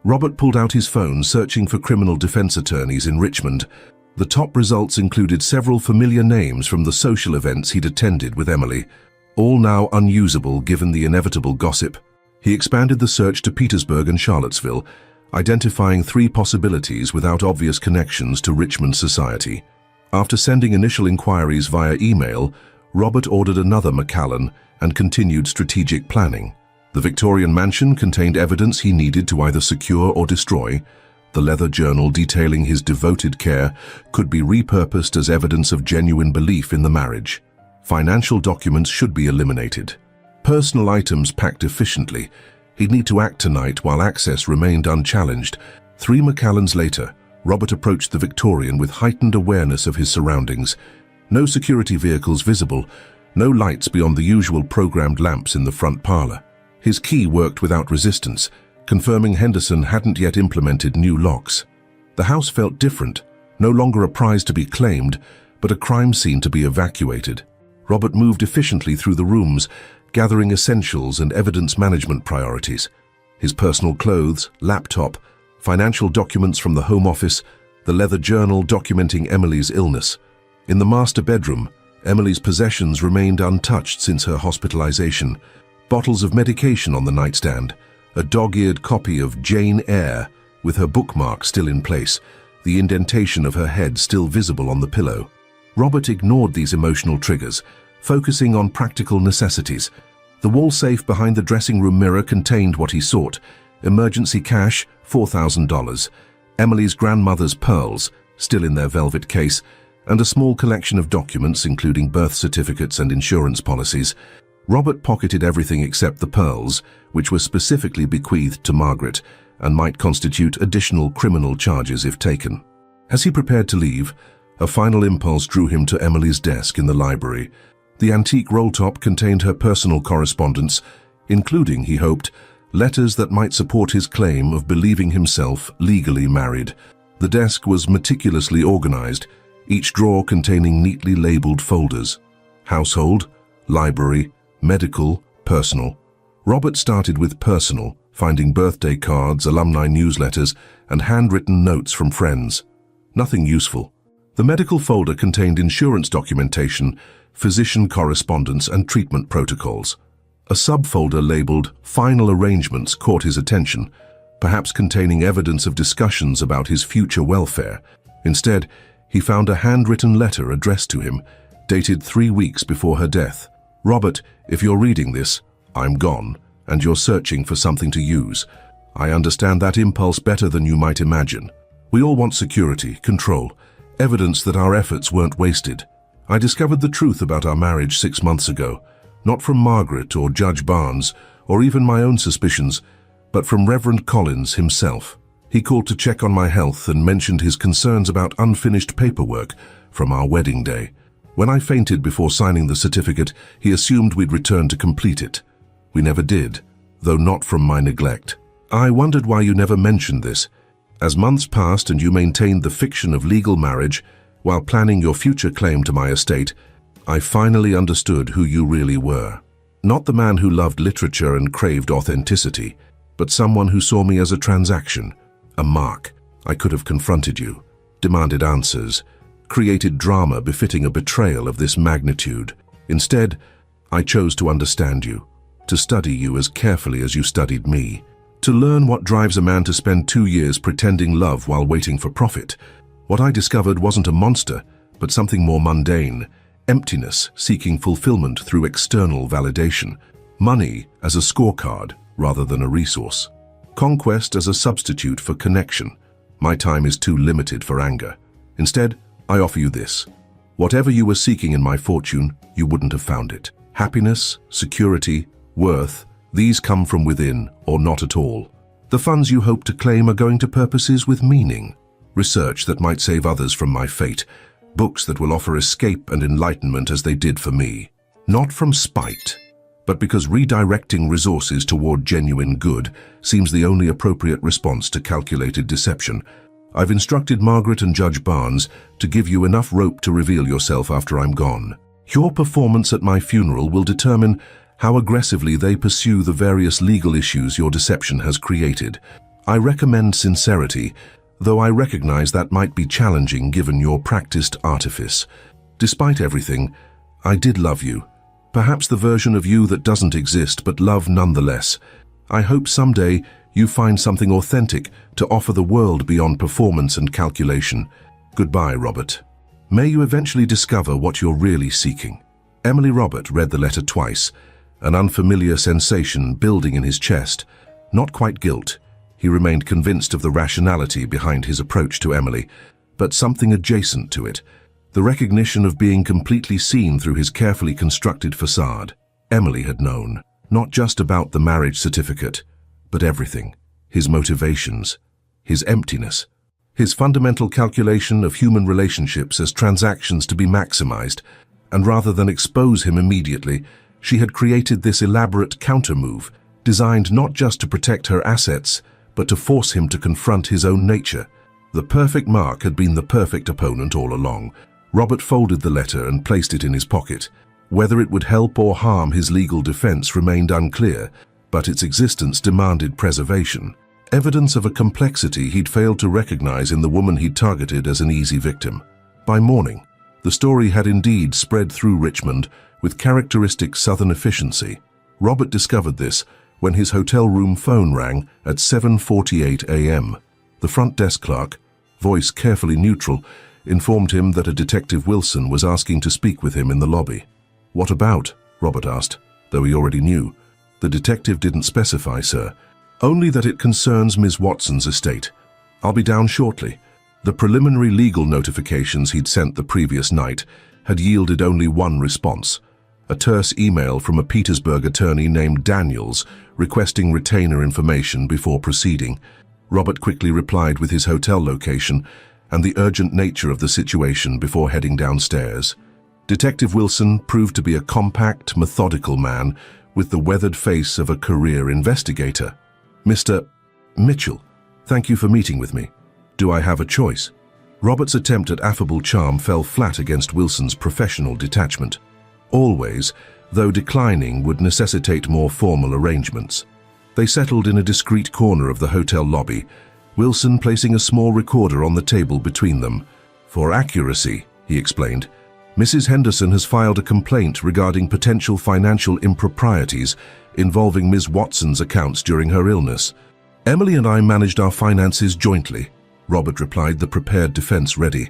Robert pulled out his phone, searching for criminal defense attorneys in Richmond. The top results included several familiar names from the social events he'd attended with Emily, all now unusable given the inevitable gossip. He expanded the search to Petersburg and Charlottesville, identifying 3 possibilities without obvious connections to Richmond society. After sending initial inquiries via email, Robert ordered another Macallan and continued strategic planning. The Victorian mansion contained evidence he needed to either secure or destroy. The leather journal detailing his devoted care could be repurposed as evidence of genuine belief in the marriage. Financial documents should be eliminated. Personal items packed efficiently. He'd need to act tonight while access remained unchallenged. 3 Macallans later, Robert approached the Victorian with heightened awareness of his surroundings. No security vehicles visible, no lights beyond the usual programmed lamps in the front parlor. His key worked without resistance, confirming Henderson hadn't yet implemented new locks. The house felt different, no longer a prize to be claimed, but a crime scene to be evacuated. Robert moved efficiently through the rooms, gathering essentials and evidence management priorities. His personal clothes, laptop, financial documents from the Home Office, the leather journal documenting Emily's illness. In the master bedroom, Emily's possessions remained untouched since her hospitalization. Bottles of medication on the nightstand, a dog-eared copy of Jane Eyre with her bookmark still in place, the indentation of her head still visible on the pillow. Robert ignored these emotional triggers, focusing on practical necessities. The wall safe behind the dressing room mirror contained what he sought: emergency cash, $4,000, Emily's grandmother's pearls, still in their velvet case, and a small collection of documents including birth certificates and insurance policies. Robert pocketed everything except the pearls, which were specifically bequeathed to Margaret and might constitute additional criminal charges if taken. As he prepared to leave, a final impulse drew him to Emily's desk in the library. The antique roll-top contained her personal correspondence, including, he hoped, letters that might support his claim of believing himself legally married. The desk was meticulously organized, each drawer containing neatly labeled folders: household, library, medical, personal. Robert started with personal, finding birthday cards, alumni newsletters, and handwritten notes from friends. Nothing useful. The medical folder contained insurance documentation, physician correspondence, and treatment protocols. A subfolder labeled Final Arrangements caught his attention, perhaps containing evidence of discussions about his future welfare. Instead, he found a handwritten letter addressed to him, dated 3 weeks before her death. Robert, if you're reading this, I'm gone, and you're searching for something to use. I understand that impulse better than you might imagine. We all want security, control, evidence that our efforts weren't wasted. I discovered the truth about our marriage 6 months ago, not from Margaret or Judge Barnes, or even my own suspicions, but from Reverend Collins himself. He called to check on my health and mentioned his concerns about unfinished paperwork from our wedding day. When I fainted before signing the certificate, he assumed we'd return to complete it. We never did, though not from my neglect. I wondered why you never mentioned this. As months passed and you maintained the fiction of legal marriage while planning your future claim to my estate, I finally understood who you really were. Not the man who loved literature and craved authenticity, but someone who saw me as a transaction, a mark. I could have confronted you, demanded answers, created drama befitting a betrayal of this magnitude. Instead, I chose to understand you, to study you as carefully as you studied me, to learn what drives a man to spend 2 years pretending love while waiting for profit. What I discovered wasn't a monster, but something more mundane, emptiness seeking fulfillment through external validation, money as a scorecard rather than a resource, conquest as a substitute for connection. My time is too limited for anger. Instead, I offer you this. Whatever you were seeking in my fortune, you wouldn't have found it. Happiness, security, worth, these come from within or not at all. The funds you hope to claim are going to purposes with meaning. Research that might save others from my fate. Books that will offer escape and enlightenment as they did for me. Not from spite, but because redirecting resources toward genuine good seems the only appropriate response to calculated deception. I've instructed Margaret and Judge Barnes to give you enough rope to reveal yourself after I'm gone. Your performance at my funeral will determine how aggressively they pursue the various legal issues your deception has created. I recommend sincerity, though I recognize that might be challenging given your practiced artifice. Despite everything, I did love you. Perhaps the version of you that doesn't exist, but love nonetheless. I hope someday you find something authentic to offer the world beyond performance and calculation. Goodbye, Robert. May you eventually discover what you're really seeking. Emily. Robert read the letter twice, an unfamiliar sensation building in his chest. Not quite guilt. He remained convinced of the rationality behind his approach to Emily, but something adjacent to it. The recognition of being completely seen through his carefully constructed facade. Emily had known, not just about the marriage certificate, but everything. His motivations, his emptiness, his fundamental calculation of human relationships as transactions to be maximized, and rather than expose him immediately, she had created this elaborate countermove, designed not just to protect her assets, but to force him to confront his own nature. The perfect mark had been the perfect opponent all along. Robert folded the letter and placed it in his pocket. Whether it would help or harm his legal defense remained unclear, but its existence demanded preservation. Evidence of a complexity he'd failed to recognize in the woman he'd targeted as an easy victim. By morning, the story had indeed spread through Richmond with characteristic Southern efficiency. Robert discovered this when his hotel room phone rang at 7:48 a.m. The front desk clerk, voice carefully neutral, informed him that a Detective Wilson was asking to speak with him in the lobby. "What about?" Robert asked, though he already knew. The detective didn't specify, sir. "Only that it concerns Ms. Watson's estate. I'll be down shortly." The preliminary legal notifications he'd sent the previous night had yielded only one response. A terse email from a Petersburg attorney named Daniels requesting retainer information before proceeding. Robert quickly replied with his hotel location and the urgent nature of the situation before heading downstairs. Detective Wilson proved to be a compact, methodical man with the weathered face of a career investigator. "Mr. Mitchell, thank you for meeting with me. Do I have a choice?" Robert's attempt at affable charm fell flat against Wilson's professional detachment. Always, though declining would necessitate more formal arrangements. They settled in a discreet corner of the hotel lobby, Wilson placing a small recorder on the table between them. "For accuracy," he explained, "Mrs. Henderson has filed a complaint regarding potential financial improprieties involving Ms. Watson's accounts during her illness. Emily and I managed our finances jointly," Robert replied, the prepared defense ready.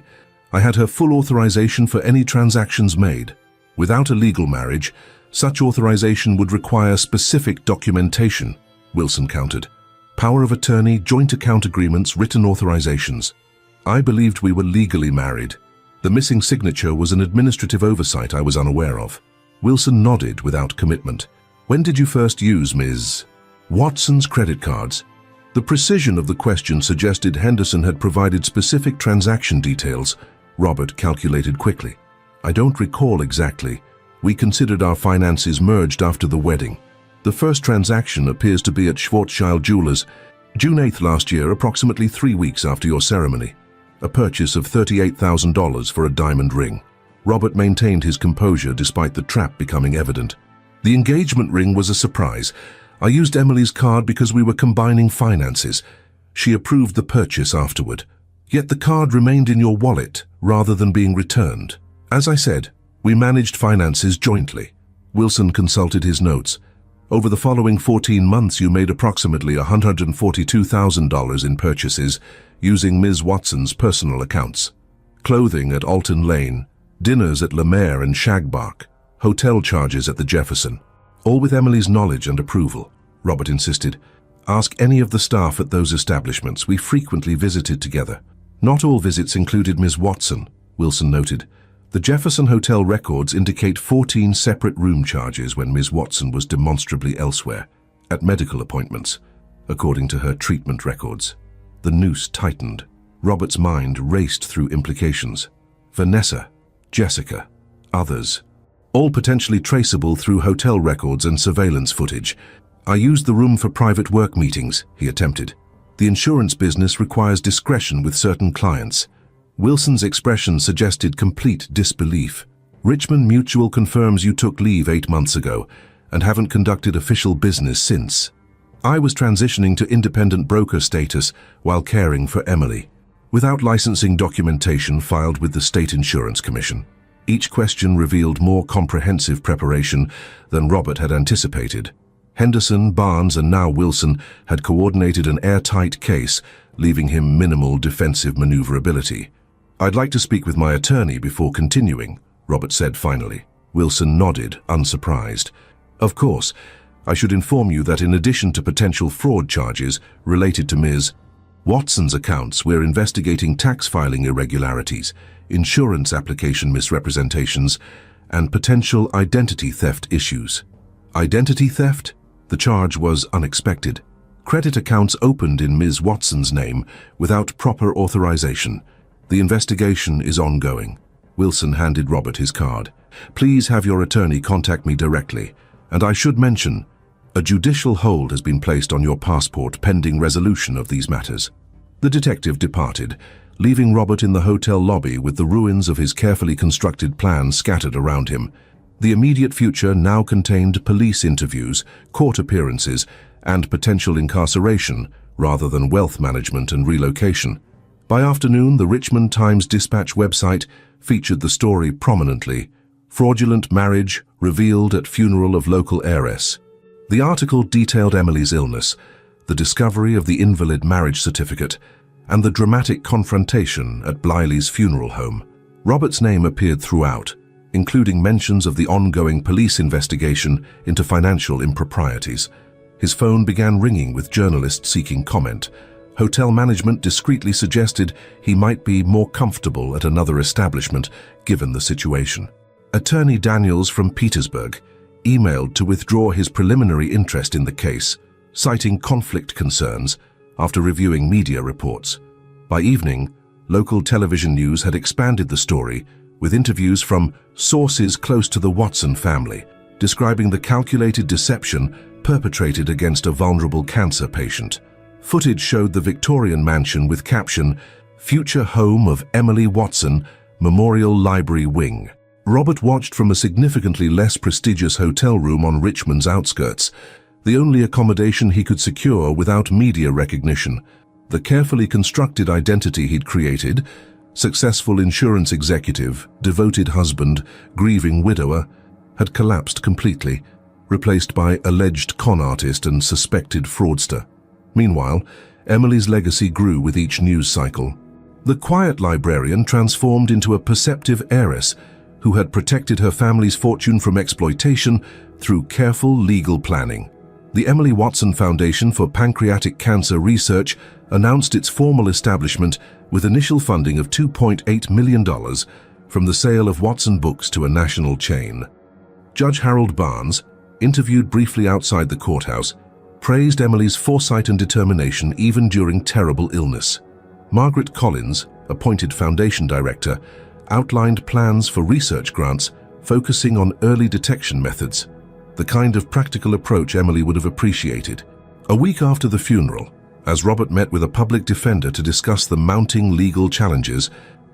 I had her full authorization for any transactions made. Without a legal marriage, such authorization would require specific documentation, Wilson countered. Power of attorney, joint account agreements, written authorizations. I believed we were legally married. The missing signature was an administrative oversight I was unaware of. Wilson nodded without commitment. When did you first use Ms. Watson's credit cards? The precision of the question suggested Henderson had provided specific transaction details. Robert calculated quickly. I don't recall exactly. We considered our finances merged after the wedding. The first transaction appears to be at Schwarzschild Jewelers, June 8th last year, approximately 3 weeks after your ceremony. A purchase of $38,000 for a diamond ring. Robert maintained his composure despite the trap becoming evident. The engagement ring was a surprise. I used Emily's card because we were combining finances. She approved the purchase afterward. Yet the card remained in your wallet rather than being returned. As I said, we managed finances jointly. Wilson consulted his notes. Over the following 14 months, you made approximately $142,000 in purchases using Ms. Watson's personal accounts. Clothing at Alton Lane, dinners at La Mer and Shagbark, hotel charges at the Jefferson. All with Emily's knowledge and approval, Robert insisted. Ask any of the staff at those establishments. We frequently visited together. Not all visits included Ms. Watson, Wilson noted. The Jefferson Hotel records indicate 14 separate room charges when Ms. Watson was demonstrably elsewhere, at medical appointments, according to her treatment records. The noose tightened. Robert's mind raced through implications. Vanessa, Jessica, others, all potentially traceable through hotel records and surveillance footage. I used the room for private work meetings, he attempted. The insurance business requires discretion with certain clients. Wilson's expression suggested complete disbelief. Richmond Mutual confirms you took leave 8 months ago and haven't conducted official business since. I was transitioning to independent broker status while caring for Emily, without licensing documentation filed with the State Insurance Commission. Each question revealed more comprehensive preparation than Robert had anticipated. Henderson, Barnes, and now Wilson had coordinated an airtight case, leaving him minimal defensive maneuverability. I'd like to speak with my attorney before continuing, Robert said finally. Wilson nodded, unsurprised. Of course. I should inform you that in addition to potential fraud charges related to Ms. Watson's accounts, we're investigating tax filing irregularities, insurance application misrepresentations, and potential identity theft issues. Identity theft? The charge was unexpected. Credit accounts opened in Ms. Watson's name without proper authorization. The investigation is ongoing. Wilson handed Robert his card. Please have your attorney contact me directly. And I should mention, a judicial hold has been placed on your passport pending resolution of these matters. The detective departed, leaving Robert in the hotel lobby with the ruins of his carefully constructed plan scattered around him. The immediate future now contained police interviews, court appearances, and potential incarceration, rather than wealth management and relocation. By afternoon, the Richmond Times-Dispatch website featured the story prominently. Fraudulent marriage revealed at funeral of local heiress. The article detailed Emily's illness, the discovery of the invalid marriage certificate, and the dramatic confrontation at Blyle's funeral home. Robert's name appeared throughout, including mentions of the ongoing police investigation into financial improprieties. His phone began ringing with journalists seeking comment. Hotel management discreetly suggested he might be more comfortable at another establishment, given the situation. Attorney Daniels from Petersburg emailed to withdraw his preliminary interest in the case, citing conflict concerns after reviewing media reports. By evening, local television news had expanded the story with interviews from sources close to the Watson family, describing the calculated deception perpetrated against a vulnerable cancer patient. Footage showed the Victorian mansion with caption, "Future home of Emily Watson, Memorial Library Wing." Robert watched from a significantly less prestigious hotel room on Richmond's outskirts, the only accommodation he could secure without media recognition. The carefully constructed identity he'd created, successful insurance executive, devoted husband, grieving widower, had collapsed completely, replaced by alleged con artist and suspected fraudster. Meanwhile, Emily's legacy grew with each news cycle. The quiet librarian transformed into a perceptive heiress who had protected her family's fortune from exploitation through careful legal planning. The Emily Watson Foundation for Pancreatic Cancer Research announced its formal establishment with initial funding of $2.8 million from the sale of Watson books to a national chain. Judge Harold Barnes, interviewed briefly outside the courthouse, praised Emily's foresight and determination even during terrible illness. Margaret Collins, appointed foundation director, outlined plans for research grants focusing on early detection methods, the kind of practical approach Emily would have appreciated. A week after the funeral, as Robert met with a public defender to discuss the mounting legal challenges,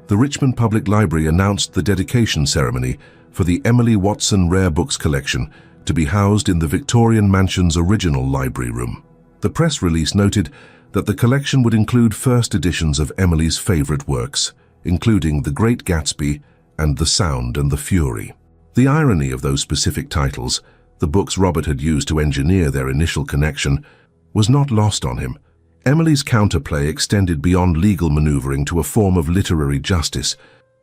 the Richmond Public Library announced the dedication ceremony for the Emily Watson Rare Books collection to be housed in the Victorian Mansion's original library room. The press release noted that the collection would include first editions of Emily's favorite works, including The Great Gatsby and The Sound and the Fury. The irony of those specific titles, the books Robert had used to engineer their initial connection, was not lost on him. Emily's counterplay extended beyond legal maneuvering to a form of literary justice,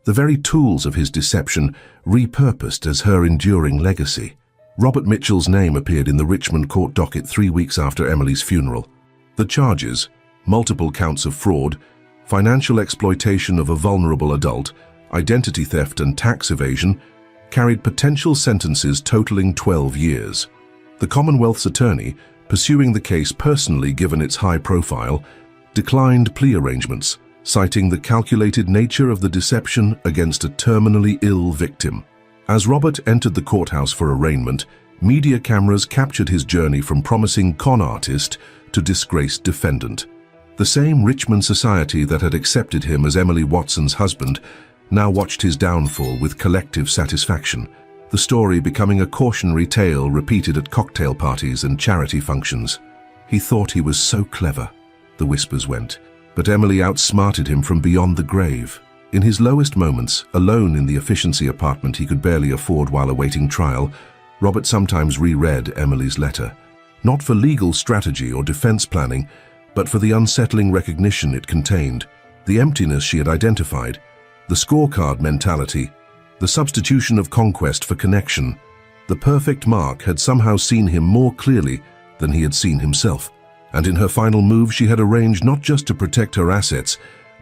the very tools of his deception repurposed as her enduring legacy. Robert Mitchell's name appeared in the Richmond court docket 3 weeks after Emily's funeral. The charges, multiple counts of fraud, financial exploitation of a vulnerable adult, identity theft and tax evasion, carried potential sentences totaling 12 years. The Commonwealth's attorney, pursuing the case personally given its high profile, declined plea arrangements, citing the calculated nature of the deception against a terminally ill victim. As Robert entered the courthouse for arraignment, media cameras captured his journey from promising con artist to disgraced defendant. The same Richmond society that had accepted him as Emily Watson's husband now watched his downfall with collective satisfaction, the story becoming a cautionary tale repeated at cocktail parties and charity functions. He thought he was so clever, the whispers went, but Emily outsmarted him from beyond the grave. In his lowest moments, alone in the efficiency apartment he could barely afford while awaiting trial, Robert sometimes reread Emily's letter. Not for legal strategy or defense planning, but for the unsettling recognition it contained, the emptiness she had identified, the scorecard mentality, the substitution of conquest for connection. The perfect mark had somehow seen him more clearly than he had seen himself, and in her final move she had arranged not just to protect her assets,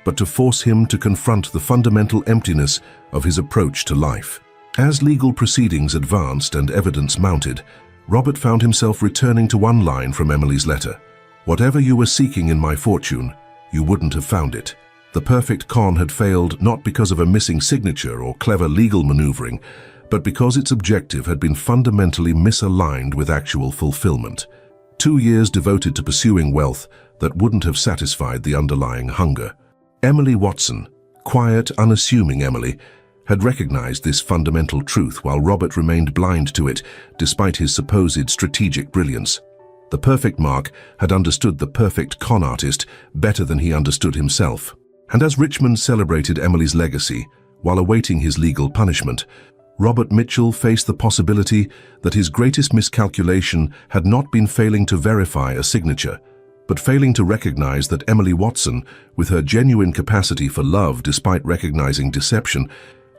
but to force him to confront the fundamental emptiness of his approach to life. As legal proceedings advanced and evidence mounted, Robert found himself returning to one line from Emily's letter. "Whatever you were seeking in my fortune, you wouldn't have found it." The perfect con had failed not because of a missing signature or clever legal maneuvering, but because its objective had been fundamentally misaligned with actual fulfillment. 2 years devoted to pursuing wealth that wouldn't have satisfied the underlying hunger. Emily Watson, quiet, unassuming Emily, had recognized this fundamental truth while Robert remained blind to it despite his supposed strategic brilliance. The perfect mark had understood the perfect con artist better than he understood himself. And as Richmond celebrated Emily's legacy while awaiting his legal punishment, Robert Mitchell faced the possibility that his greatest miscalculation had not been failing to verify a signature, but failing to recognize that Emily Watson, with her genuine capacity for love despite recognizing deception,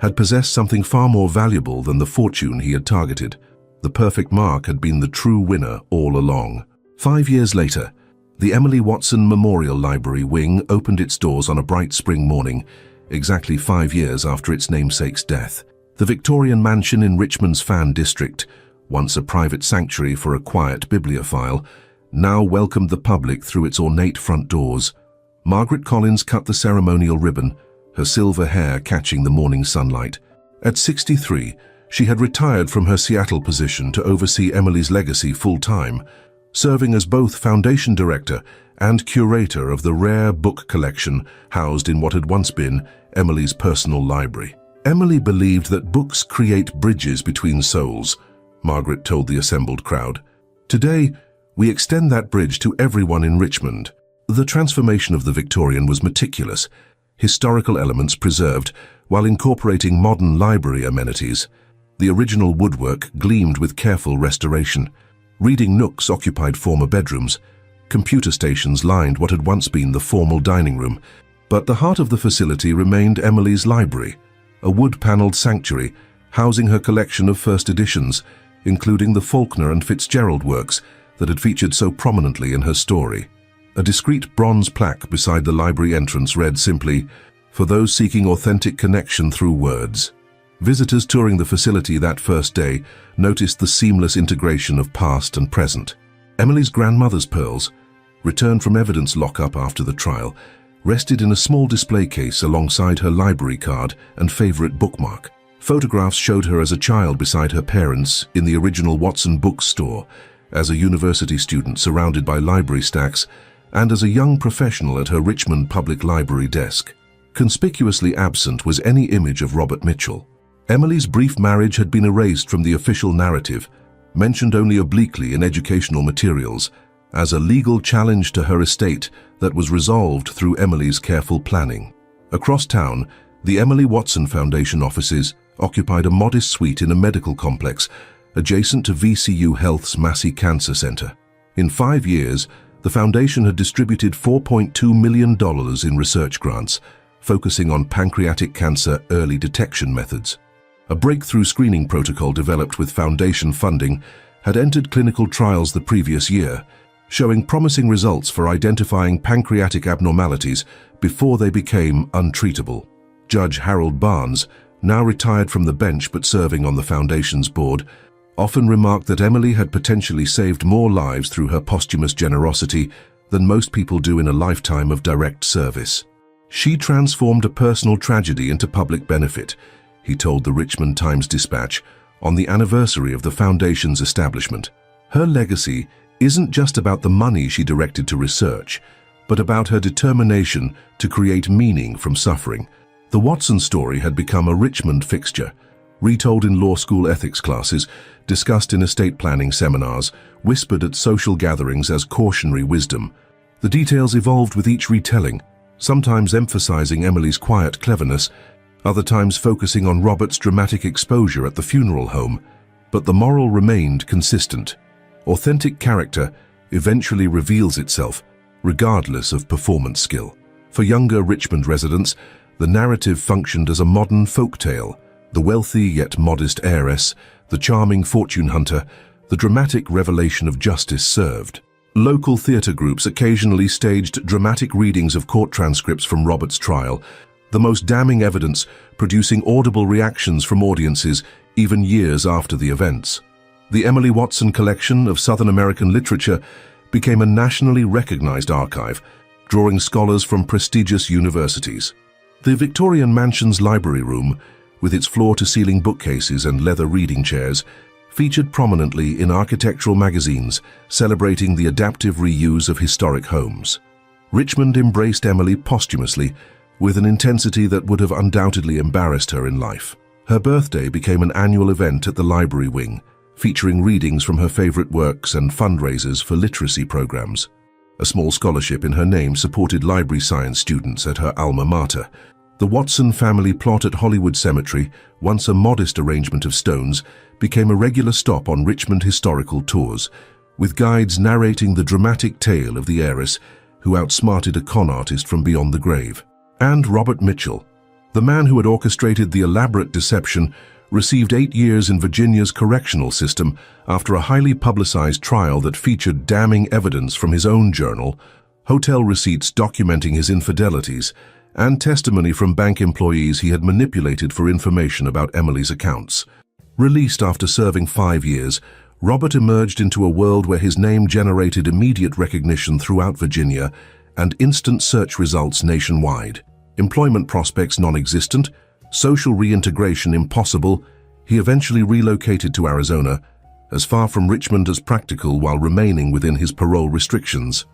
had possessed something far more valuable than the fortune he had targeted. The perfect mark had been the true winner all along. 5 years later, the Emily Watson Memorial Library wing opened its doors on a bright spring morning, exactly 5 years after its namesake's death. The Victorian Mansion in Richmond's Fan District, once a private sanctuary for a quiet bibliophile, now welcomed the public through its ornate front doors. Margaret Collins cut the ceremonial ribbon, her silver hair catching the morning sunlight. At 63, she had retired from her Seattle position to oversee Emily's legacy full-time, serving as both foundation director and curator of the rare book collection housed in what had once been Emily's personal library. Emily believed that books create bridges between souls, Margaret told the assembled crowd. Today, we extend that bridge to everyone in Richmond. The transformation of the Victorian was meticulous, historical elements preserved while incorporating modern library amenities. The original woodwork gleamed with careful restoration. Reading nooks occupied former bedrooms. Computer stations lined what had once been the formal dining room, But the heart of the facility remained Emily's library, a wood-paneled sanctuary housing her collection of first editions, including the Faulkner and Fitzgerald works that had featured so prominently in her story. A discreet bronze plaque beside the library entrance read simply, "For those seeking authentic connection through words." Visitors touring the facility that first day noticed the seamless integration of past and present. Emily's grandmother's pearls, returned from evidence lockup after the trial, rested in a small display case alongside her library card and favorite bookmark. Photographs showed her as a child beside her parents in the original Watson bookstore, as a university student surrounded by library stacks, and as a young professional at her Richmond Public Library desk. Conspicuously absent was any image of Robert Mitchell. Emily's brief marriage had been erased from the official narrative, mentioned only obliquely in educational materials, as a legal challenge to her estate that was resolved through Emily's careful planning. Across town, the Emily Watson Foundation offices occupied a modest suite in a medical complex adjacent to VCU Health's Massey Cancer Center. In 5 years, the foundation had distributed $4.2 million in research grants, focusing on pancreatic cancer early detection methods. A breakthrough screening protocol developed with foundation funding had entered clinical trials the previous year, showing promising results for identifying pancreatic abnormalities before they became untreatable. Judge Harold Barnes, now retired from the bench but serving on the foundation's board, often remarked that Emily had potentially saved more lives through her posthumous generosity than most people do in a lifetime of direct service. She transformed a personal tragedy into public benefit, he told the Richmond Times-Dispatch on the anniversary of the foundation's establishment. Her legacy isn't just about the money she directed to research, but about her determination to create meaning from suffering. The Watson story had become a Richmond fixture, retold in law school ethics classes, discussed in estate planning seminars, whispered at social gatherings as cautionary wisdom. The details evolved with each retelling, sometimes emphasizing Emily's quiet cleverness, other times focusing on Robert's dramatic exposure at the funeral home. But the moral remained consistent. Authentic character eventually reveals itself, regardless of performance skill. For younger Richmond residents, the narrative functioned as a modern folktale, the wealthy yet modest heiress, the charming fortune hunter, the dramatic revelation of justice served. Local theatre groups occasionally staged dramatic readings of court transcripts from Robert's trial, the most damning evidence producing audible reactions from audiences even years after the events. The Emily Watson collection of Southern American literature became a nationally recognized archive, drawing scholars from prestigious universities. The Victorian Mansion's library room, with its floor-to-ceiling bookcases and leather reading chairs, featured prominently in architectural magazines celebrating the adaptive reuse of historic homes. Richmond embraced Emily posthumously, with an intensity that would have undoubtedly embarrassed her in life. Her birthday became an annual event at the library wing, featuring readings from her favorite works and fundraisers for literacy programs. A small scholarship in her name supported library science students at her alma mater. The Watson family plot at Hollywood Cemetery, once a modest arrangement of stones, became a regular stop on Richmond historical tours, with guides narrating the dramatic tale of the heiress who outsmarted a con artist from beyond the grave. And Robert Mitchell, the man who had orchestrated the elaborate deception, received 8 years in Virginia's correctional system after a highly publicized trial that featured damning evidence from his own journal, hotel receipts documenting his infidelities, and testimony from bank employees he had manipulated for information about Emily's accounts. Released after serving 5 years, Robert emerged into a world where his name generated immediate recognition throughout Virginia and instant search results nationwide. Employment prospects non-existent, social reintegration impossible, he eventually relocated to Arizona, as far from Richmond as practical while remaining within his parole restrictions.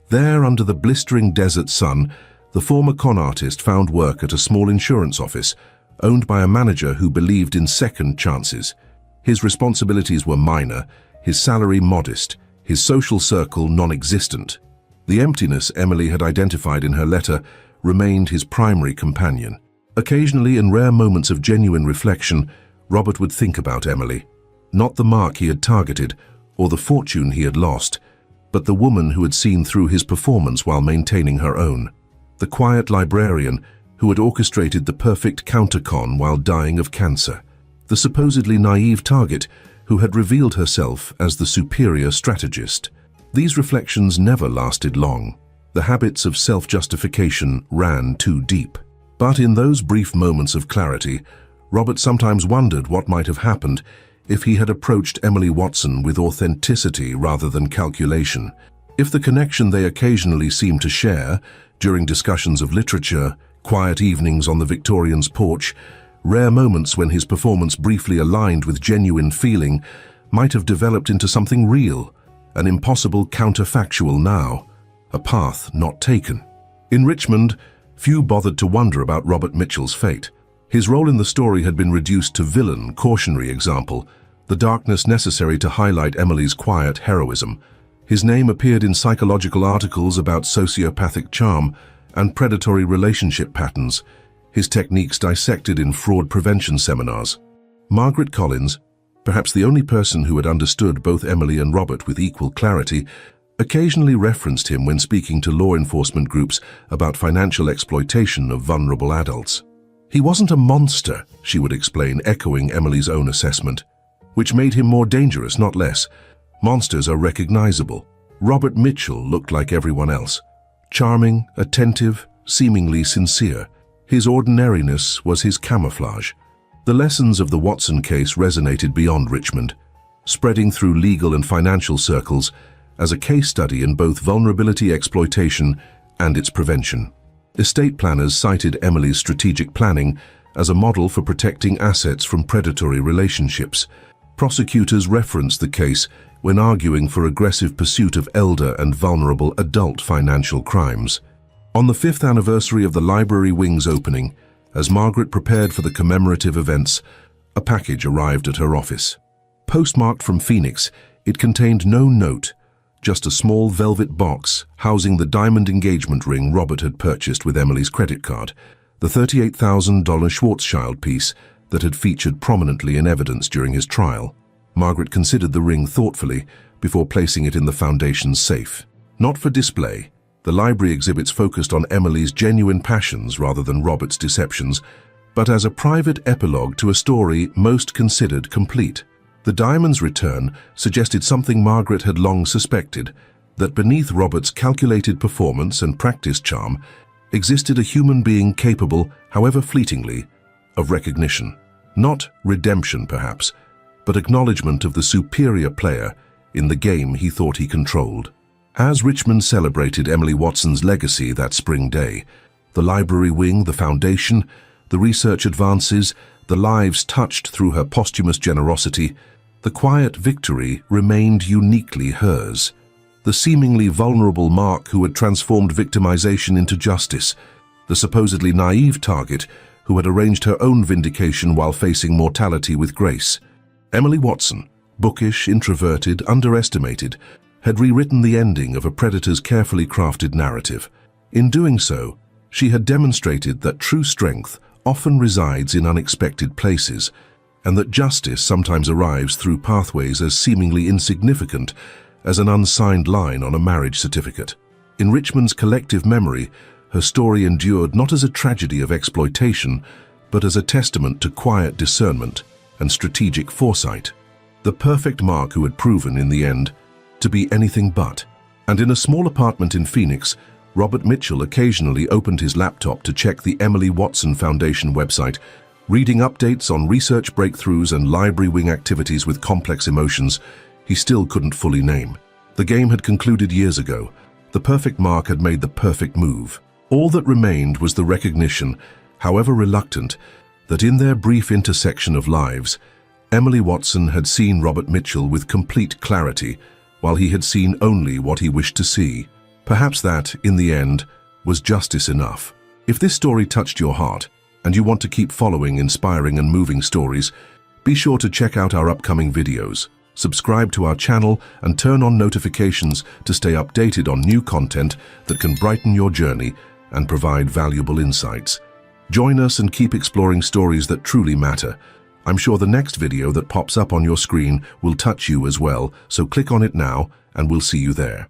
There, under the blistering desert sun, the former con artist found work at a small insurance office, owned by a manager who believed in second chances. His responsibilities were minor, his salary modest, his social circle non-existent. The emptiness Emily had identified in her letter remained his primary companion. Occasionally, in rare moments of genuine reflection, Robert would think about Emily. Not the mark he had targeted or the fortune he had lost, but the woman who had seen through his performance while maintaining her own. the quiet librarian who had orchestrated the perfect countercon while dying of cancer, the supposedly naive target who had revealed herself as the superior strategist. These reflections never lasted long. The habits of self-justification ran too deep. But in those brief moments of clarity, Robert sometimes wondered what might have happened if he had approached Emily Watson with authenticity rather than calculation. If the connection they occasionally seemed to share, during discussions of literature, quiet evenings on the Victorian's porch, rare moments when his performance briefly aligned with genuine feeling, might have developed into something real, an impossible counterfactual now, a path not taken. In Richmond, few bothered to wonder about Robert Mitchell's fate. His role in the story had been reduced to villain, cautionary example, the darkness necessary to highlight Emily's quiet heroism. His name appeared in psychological articles about sociopathic charm and predatory relationship patterns, his techniques dissected in fraud prevention seminars. Margaret Collins, perhaps the only person who had understood both Emily and Robert with equal clarity, occasionally referenced him when speaking to law enforcement groups about financial exploitation of vulnerable adults. He wasn't a monster, she would explain, echoing Emily's own assessment, which made him more dangerous, not less. Monsters are recognizable. Robert Mitchell looked like everyone else. Charming, attentive, seemingly sincere. His ordinariness was his camouflage. The lessons of the Watson case resonated beyond Richmond, spreading through legal and financial circles as a case study in both vulnerability exploitation and its prevention. Estate planners cited Emily's strategic planning as a model for protecting assets from predatory relationships. Prosecutors referenced the case when arguing for aggressive pursuit of elder and vulnerable adult financial crimes. On the 5th anniversary of the library wing's opening, as Margaret prepared for the commemorative events, a package arrived at her office. Postmarked from Phoenix, it contained no note, just a small velvet box housing the diamond engagement ring Robert had purchased with Emily's credit card, the $38,000 Schwarzschild piece that had featured prominently in evidence during his trial. Margaret considered the ring thoughtfully before placing it in the foundation's safe. Not for display, the library exhibits focused on Emily's genuine passions rather than Robert's deceptions, but as a private epilogue to a story most considered complete. The diamond's return suggested something Margaret had long suspected, that beneath Robert's calculated performance and practiced charm existed a human being capable, however fleetingly, of recognition. Not redemption, perhaps, but acknowledgement of the superior player in the game he thought he controlled. As Richmond celebrated Emily Watson's legacy that spring day, the library wing, the foundation, the research advances, the lives touched through her posthumous generosity, the quiet victory remained uniquely hers. The seemingly vulnerable Mark who had transformed victimization into justice, the supposedly naive target who had arranged her own vindication while facing mortality with grace. Emily Watson, bookish, introverted, underestimated, had rewritten the ending of a predator's carefully crafted narrative. In doing so, she had demonstrated that true strength often resides in unexpected places, and that justice sometimes arrives through pathways as seemingly insignificant as an unsigned line on a marriage certificate. In Richmond's collective memory, her story endured not as a tragedy of exploitation, but as a testament to quiet discernment and strategic foresight. The perfect Mark who had proven, in the end, to be anything but. And in a small apartment in Phoenix, Robert Mitchell occasionally opened his laptop to check the Emily Watson Foundation website, reading updates on research breakthroughs and library wing activities with complex emotions he still couldn't fully name. The game had concluded years ago. The perfect Mark had made the perfect move. All that remained was the recognition, however reluctant, that in their brief intersection of lives, Emily Watson had seen Robert Mitchell with complete clarity, while he had seen only what he wished to see. Perhaps that, in the end, was justice enough. If this story touched your heart, and you want to keep following inspiring and moving stories, be sure to check out our upcoming videos. Subscribe to our channel and turn on notifications to stay updated on new content that can brighten your journey and provide valuable insights. Join us and keep exploring stories that truly matter. I'm sure the next video that pops up on your screen will touch you as well, so click on it now and we'll see you there.